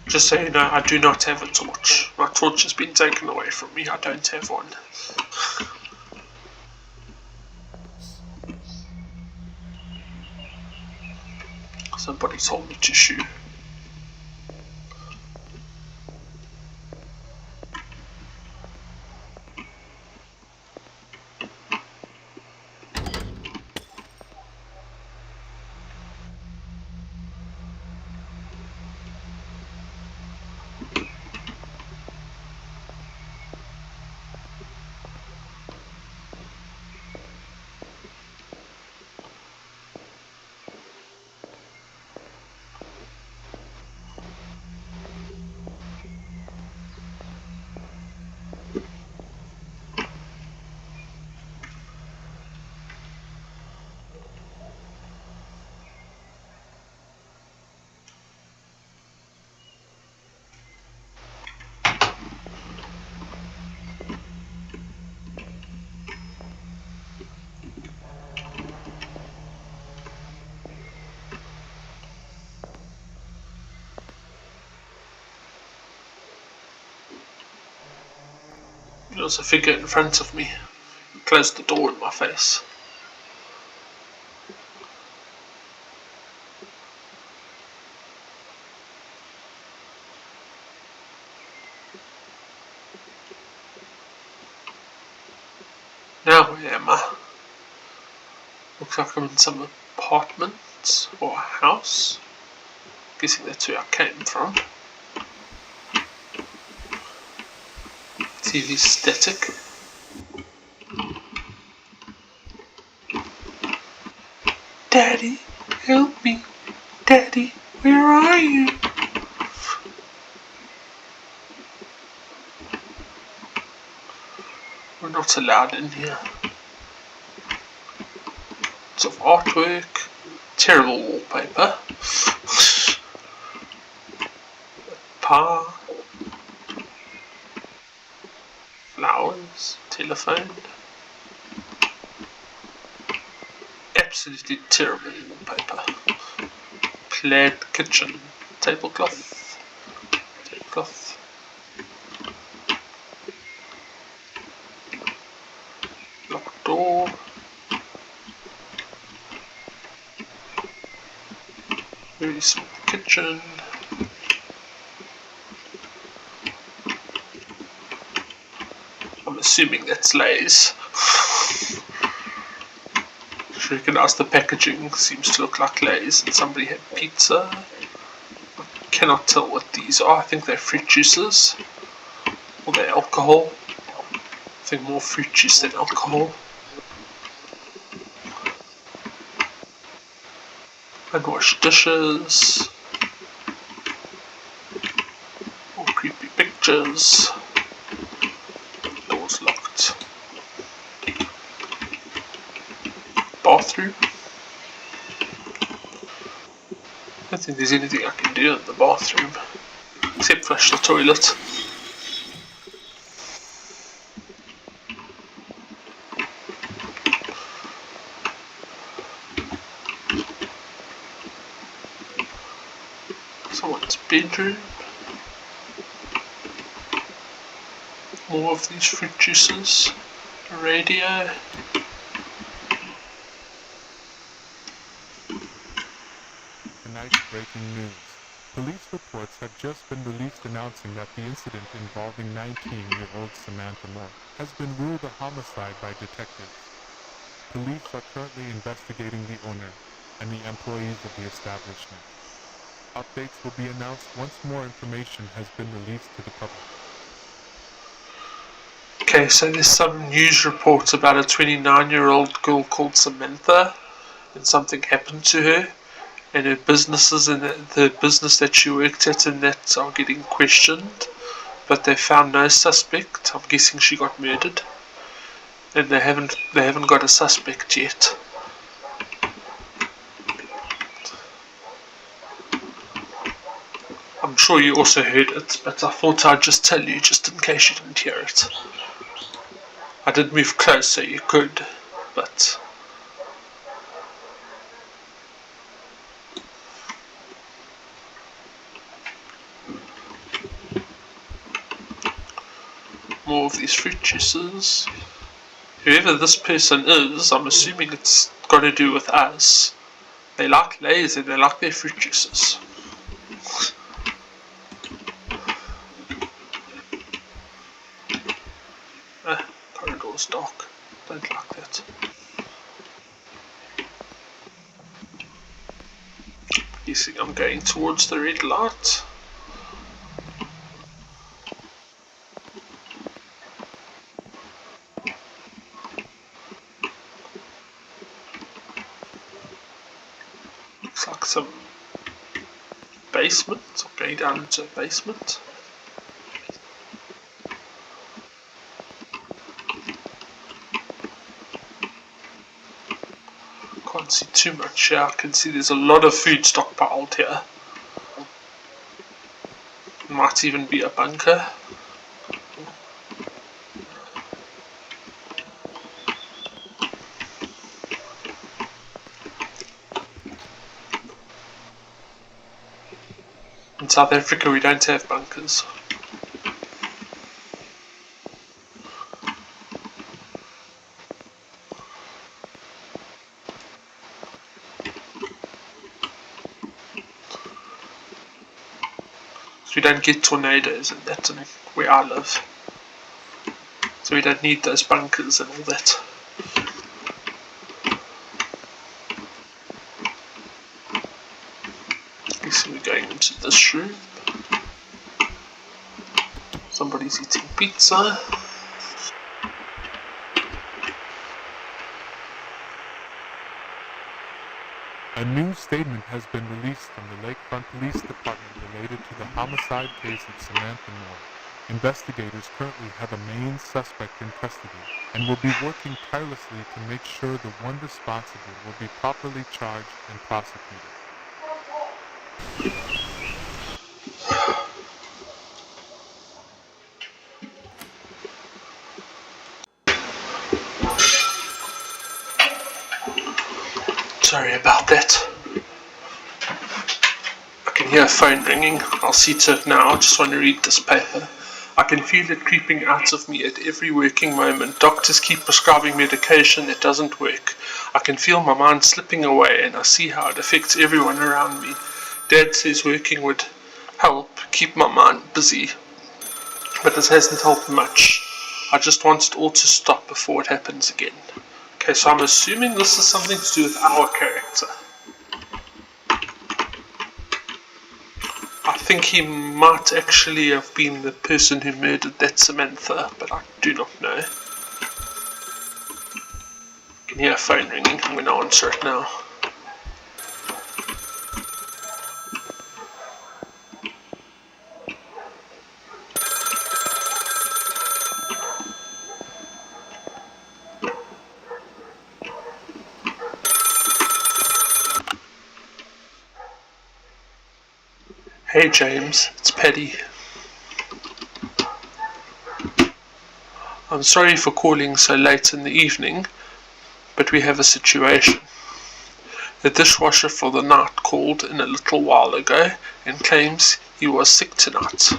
Just so you know, I do not have a torch. My torch has been taken away from me. I don't have one. Somebody told me to shoot. There was a figure in front of me. He closed the door in my face. Now where am I? Looks like I'm in some apartment or a house. Guessing that's where I came from. TV static. Daddy, help me. Daddy, where are you? We're not allowed in here. Lots of artwork. Terrible wallpaper. Pie. Flowers. Telephone. Absolutely terrible wallpaper. Plaid kitchen. Tablecloth. Tablecloth. Locked door. Very small kitchen. I'm assuming that's Lay's. I recognise the packaging seems to look like Lay's, and somebody had pizza. I cannot tell what these are. I think they're fruit juices, or they're alcohol. I think more fruit juice than alcohol. Unwashed dishes. More creepy pictures. Doors locked. Bathroom. I don't think there's anything I can do in the bathroom except flush the toilet. Someone's bedroom. More of these fruit juices. A radio. Tonight's breaking news. Police reports have just been released announcing that the incident involving 19-year-old Samantha Moore has been ruled a homicide by detectives. Police are currently investigating the owner and the employees of the establishment. Updates will be announced once more information has been released to the public. Okay, so there's some news reports about a 29-year-old girl called Samantha, and something happened to her, and her businesses and the business that she worked at and that are getting questioned, but they found no suspect. I'm guessing she got murdered, and they haven't got a suspect yet. I'm sure you also heard it, but I thought I'd just tell you just in case you didn't hear it. I did move close so you could, but more of these fruit juices. Whoever this person is, I'm assuming it's got to do with us. They like Lay's and they like their fruit juices. Corridor's dark. Don't like that. Guessing I'm going towards the red light. Looks like some basement. I'm going down into a basement. Can't see too much here. I can see there's a lot of food stockpiled here. Might even be a bunker. In South Africa we don't have bunkers. So we don't get tornadoes and that and where I live. So we don't need those bunkers and all that. So we're going into this room. Somebody's eating pizza. A new statement has been released from the Lakefront Police Department related to the homicide case of Samantha Moore. Investigators currently have a main suspect in custody and will be working tirelessly to make sure the one responsible will be properly charged and prosecuted. Sorry about that. I can hear a phone ringing. I'll see to it now. I just want to read this paper. I can feel it creeping out of me at every working moment. Doctors keep prescribing medication that doesn't work. I can feel my mind slipping away, and I see how it affects everyone around me. Dad says working would help keep my mind busy, but this hasn't helped much. I just want it all to stop before it happens again. Okay, so I'm assuming this is something to do with our character. I think he might actually have been the person who murdered that Samantha, but I do not know. I can hear a phone ringing. I'm going to answer it now. Hey James, it's Paddy. I'm sorry for calling so late in the evening, but we have a situation. The dishwasher for the night called in a little while ago and claims he was sick tonight.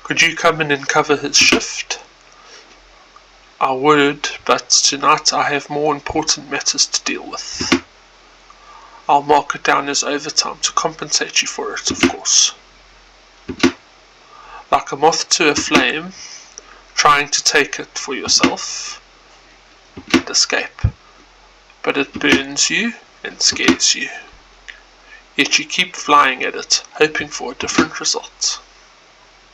Could you come in and cover his shift? I would, but tonight I have more important matters to deal with. I'll mark it down as overtime to compensate you for it, of course. Like a moth to a flame, trying to take it for yourself and escape. But it burns you and scares you. Yet you keep flying at it, hoping for a different result.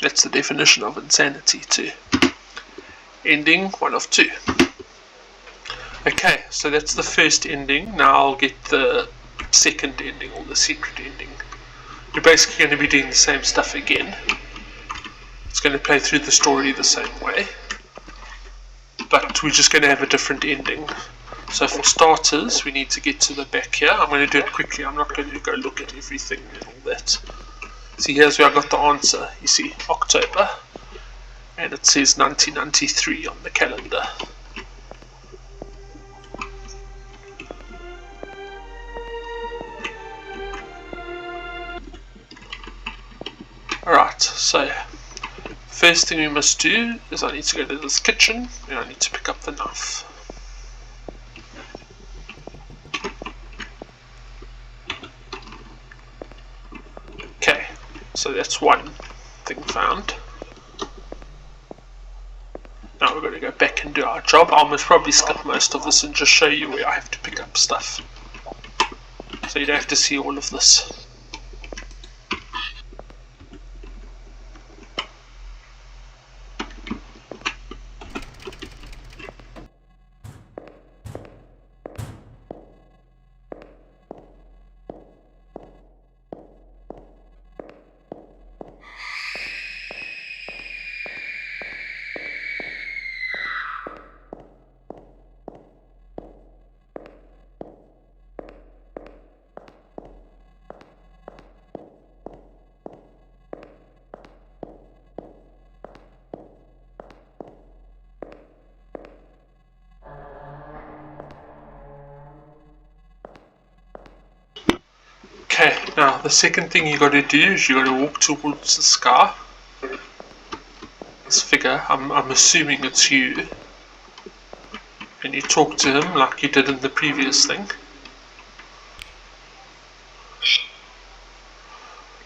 That's the definition of insanity too. Ending 1 of 2. Okay, so that's the first ending. Now I'll get the second ending, or the secret ending. You're basically going to be doing the same stuff again. It's going to play through the story the same way, but we're just going to have a different ending. So for starters, we need to get to the back here. I'm going to do it quickly. I'm not going to go look at everything and all that. See, here's where I got the answer. You see, October, and it says 1993 on the calendar. Alright, so first thing we must do is I need to go to this kitchen and I need to pick up the knife. Okay, so that's one thing found. Now we're going to go back and do our job. I'll most probably skip most of this and just show you where I have to pick up stuff, so you don't have to see all of this. Okay, now the second thing you got to do is you got to walk towards the sky. This figure, I'm assuming it's you, and you talk to him like you did in the previous thing.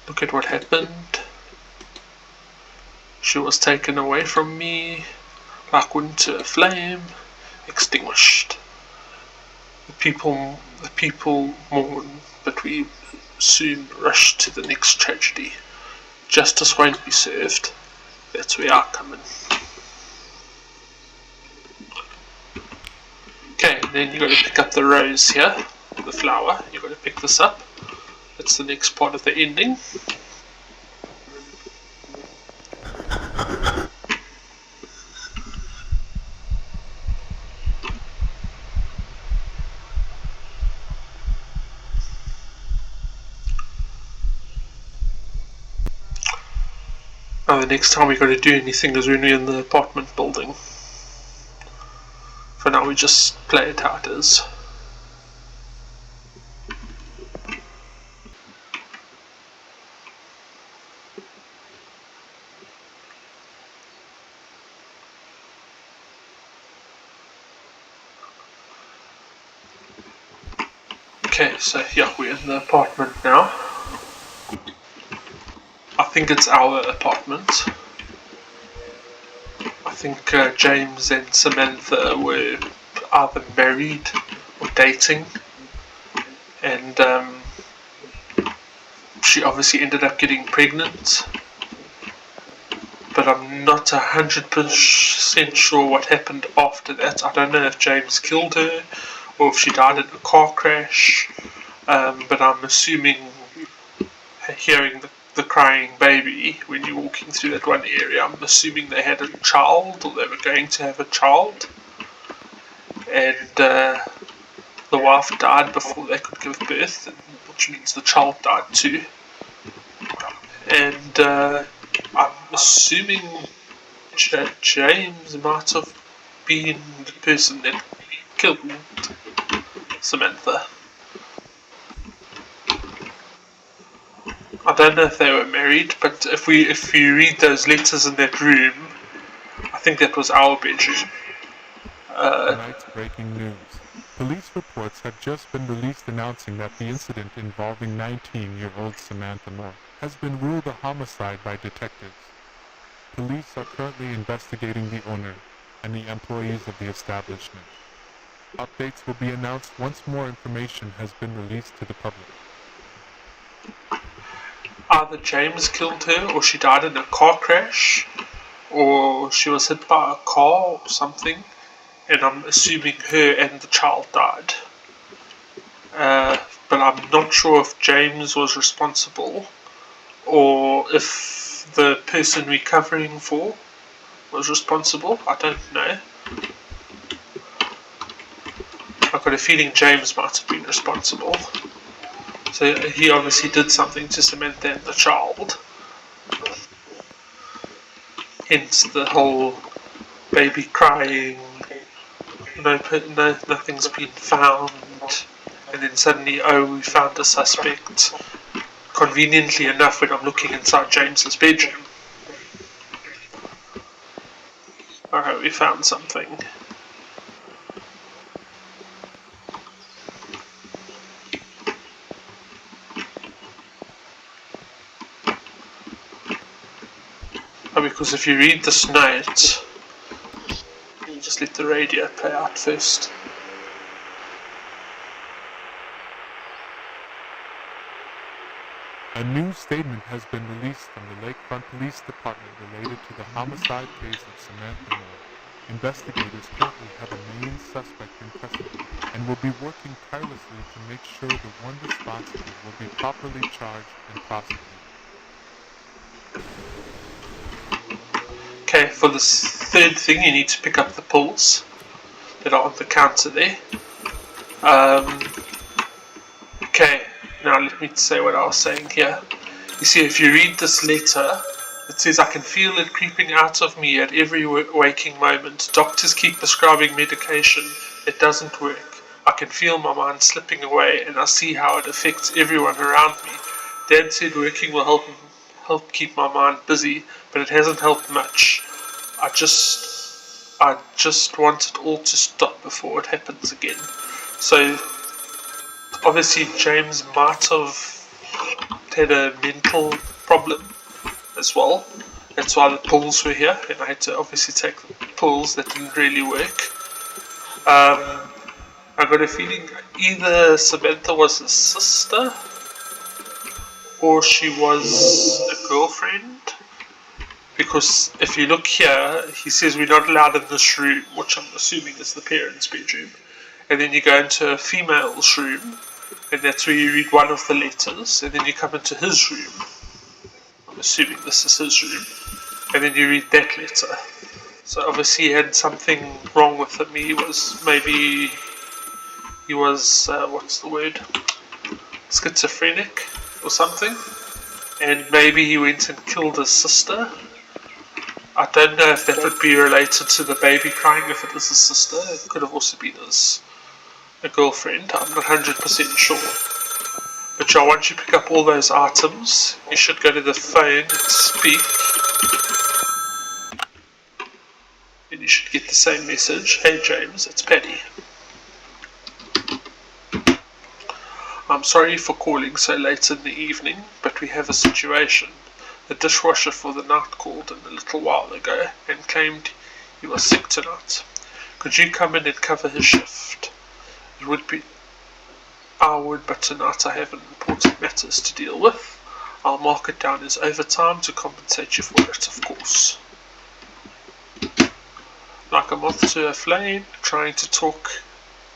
Look at what happened. She was taken away from me, like wind to a flame, extinguished. The people mourn, but we soon rush to the next tragedy. Justice won't be served. That's where I come in. Okay, and then you got to pick up the rose here, the flower. You got to pick this up. That's the next part of the ending. Now the next time we got to do anything is when we're in the apartment building. For now we just play it how it is. Okay, so yeah, we're in the apartment now. I think it's our apartment. I think James and Samantha were either married or dating, and she obviously ended up getting pregnant, but I'm not 100% sure what happened after that. I don't know if James killed her or if she died in a car crash, but I'm assuming, hearing the crying baby when you're walking through that one area, I'm assuming they had a child, or they were going to have a child, and the wife died before they could give birth, which means the child died too. And I'm assuming James might have been the person that killed Samantha. I don't know if they were married, but if you read those letters in that room, I think that was our bedroom. Tonight's breaking news. Police reports have just been released announcing that the incident involving 19-year-old Samantha Moore has been ruled a homicide by detectives. Police are currently investigating the owner and the employees of the establishment. Updates will be announced once more information has been released to the public. Either James killed her, or she died in a car crash, or she was hit by a car or something, and I'm assuming her and the child died. But I'm not sure if James was responsible, or if the person we're covering for was responsible. I don't know. I've got a feeling James might have been responsible. So he obviously did something to Samantha and the child. Hence the whole baby crying, nothing's been found, and then suddenly, oh, we found a suspect. Conveniently enough, when I'm looking inside James's bedroom, alright, we found something. Oh, because if you read this note, you just let the radio play out first. A new statement has been released from the Lakefront Police Department related to the homicide case of Samantha Moore. Investigators currently have a main suspect in custody and will be working tirelessly to make sure the one responsible will be properly charged and prosecuted. Okay, for this third thing, you need to pick up the pills that are on the counter there. Okay, now let me say what I was saying here. You see, if you read this letter, it says, I can feel it creeping out of me at every waking moment. Doctors keep prescribing medication. It doesn't work. I can feel my mind slipping away, and I see how it affects everyone around me. Dad said working will help keep my mind busy, but it hasn't helped much. I just want it all to stop before it happens again. So obviously James might have had a mental problem as well. That's why the pills were here, and I had to obviously take the pills that didn't really work. I got a feeling either Samantha was his sister or she was a girlfriend, because if you look here, he says we're not allowed in this room, which I'm assuming is the parents' bedroom, and then you go into a female's room, and that's where you read one of the letters, and then you come into his room. I'm assuming this is his room, and then you read that letter. So obviously he had something wrong with him. He was what's the word? Schizophrenic or something, and maybe he went and killed his sister I don't know if that would be related to the baby crying, if it was his sister. It could have also been a girlfriend. I'm not 100% sure. But yeah, once you pick up all those items, you should go to the phone and speak. And you should get the same message. Hey James, it's Paddy. I'm sorry for calling so late in the evening, but we have a situation. The dishwasher for the night called in a little while ago and claimed he was sick tonight. Could you come in and cover his shift? It would be... I would, but tonight I have important matters to deal with. I'll mark it down as overtime to compensate you for it, of course. Like a moth to a flame, trying to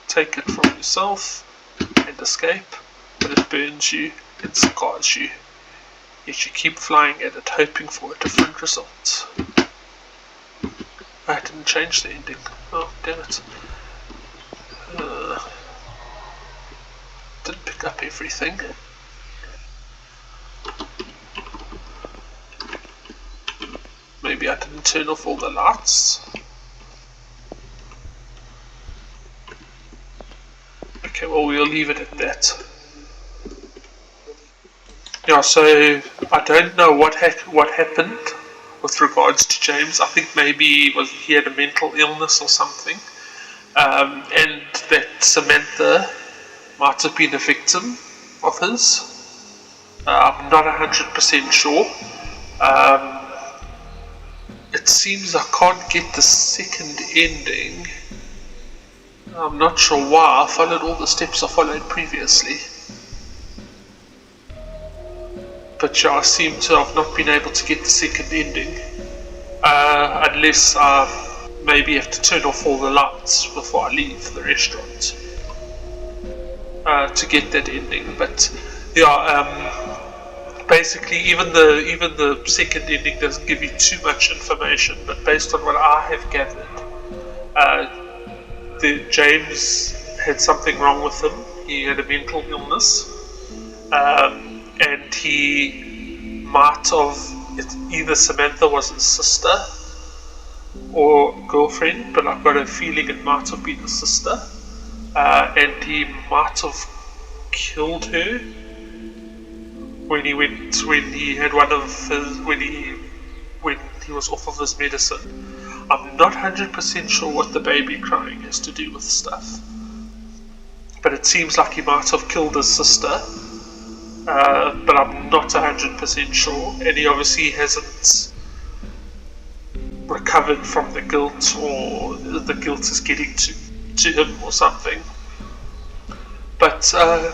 take it from yourself and escape, but it burns you and scars you. Yet you keep flying at it, hoping for a different result. I didn't change the ending. Oh, damn it. Didn't pick up everything. Maybe I didn't turn off all the lights. Okay, well, we'll leave it at that. Yeah, so I don't know what happened with regards to James. I think maybe he had a mental illness or something, and that Samantha might have been a victim of his. I'm not 100% sure. It seems I can't get the second ending. I'm not sure why. I followed all the steps I followed previously. But yeah, I seem to have not been able to get the second ending. Unless I maybe have to turn off all the lights before I leave the restaurant to get that ending. But yeah, basically even the second ending doesn't give you too much information. But based on what I have gathered, James had something wrong with him. He had a mental illness. And he might have, either Samantha was his sister or girlfriend, but I've got a feeling it might have been his sister, and he might have killed her when he was off of his medicine. I'm not 100% sure what the baby crying has to do with stuff, but it seems like he might have killed his sister. But I'm not 100% sure, and he obviously hasn't recovered from the guilt, or the guilt is getting to him or something. But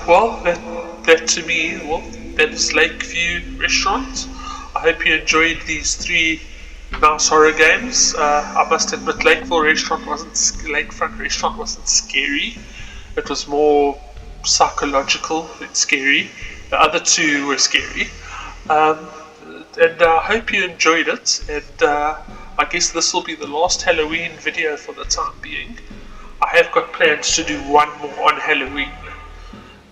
well, that to me, well, that is Lakeview Restaurant. I hope you enjoyed these 3 nice horror games. I must admit, Lakefront Restaurant wasn't scary. It was more psychological than scary. The other 2 were scary, and I hope you enjoyed it, and I guess this will be the last Halloween video for the time being. I have got plans to do one more on Halloween,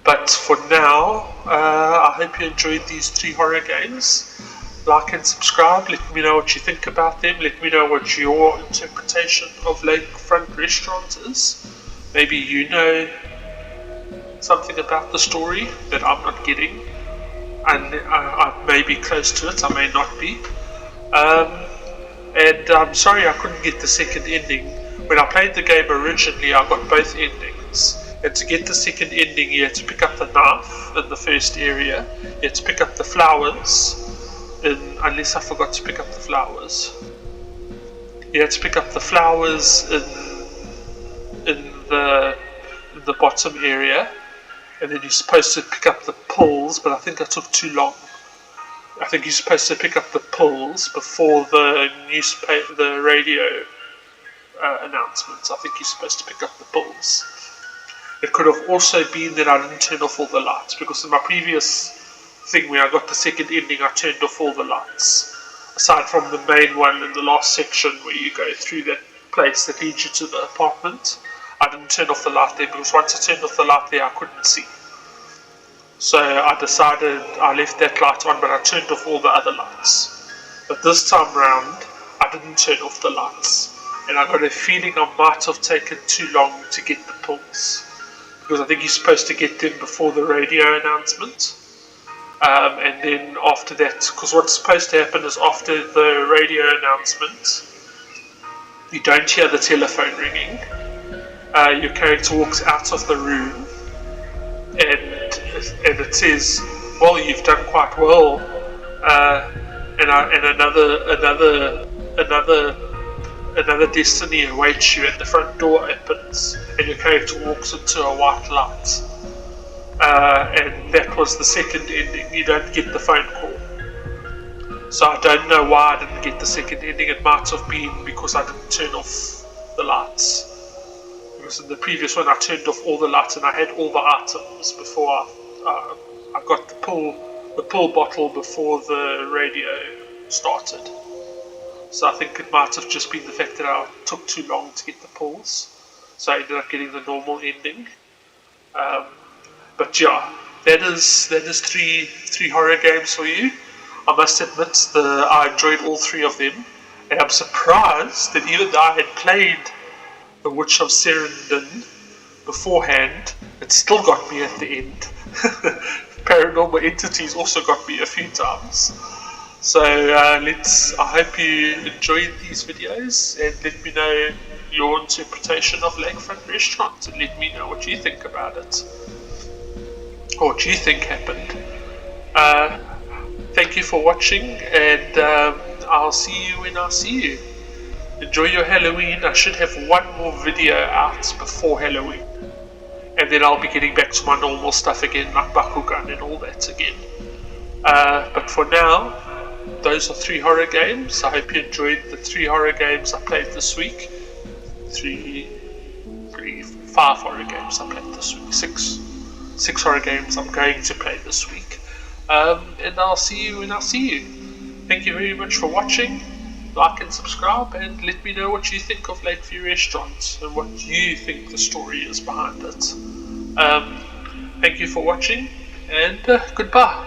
but for now, I hope you enjoyed these 3 horror games. Like and subscribe, let me know what you think about them, let me know what your interpretation of Lakefront Restaurant is. Maybe you know something about the story that I'm not getting, and I may be close to it, I may not be. And I'm sorry I couldn't get the second ending. When I played the game originally, I got both endings, and to get the second ending you had to pick up the knife in the first area, you had to pick up the flowers, unless I forgot to pick up the flowers. You had to pick up the flowers in the bottom area, and then you're supposed to pick up the pulls, but I think I took too long. I think you're supposed to pick up the pulls before the radio announcements. I think you're supposed to pick up the pulls. It could have also been that I didn't turn off all the lights, because in my previous thing where I got the second ending, I turned off all the lights. Aside from the main one in the last section where you go through that place that leads you to the apartment, I didn't turn off the light there, because once I turned off the light there I couldn't see. So I decided I left that light on, but I turned off all the other lights. But this time round I I didn't turn off the lights. And I got a feeling I might have taken too long to get the pulls. Because I think you're supposed to get them before the radio announcement. And then after that, because what's supposed to happen is after the radio announcement, you don't hear the telephone ringing. Your character walks out of the room, and it says, "Well, you've done quite well," and another destiny awaits you, and the front door opens, and your character walks into a white light. And that was the second ending. You don't get the phone call. So I don't know why I didn't get the second ending. It might have been because I didn't turn off the lights. Because in the previous one I turned off all the lights and I had all the items before I got the pill bottle before the radio started. So I think it might have just been the fact that I took too long to get the pills. So I ended up getting the normal ending. But yeah, that is three horror games for you. I must admit I enjoyed all three of them, and I'm surprised that even though I had played The Witch of Sherdorne beforehand, it still got me at the end. Paranormal Entities also got me a few times. So I hope you enjoyed these videos, and let me know your interpretation of Lakefront Restaurant, and let me know what you think about it. Or what you think happened. Thank you for watching, and I'll see you when I see you. Enjoy your Halloween. I should have one more video out before Halloween, and then I'll be getting back to my normal stuff again, like Bakugan and all that again. But for now, those are 3 horror games. I hope you enjoyed the 3 horror games I played this week. 5 horror games I played this week. 6 horror games I'm going to play this week. And I'll see you when I see you. Thank you very much for watching. Like and subscribe, and let me know what you think of Lakefront Restaurant and what you think the story is behind it. Thank you for watching, and goodbye.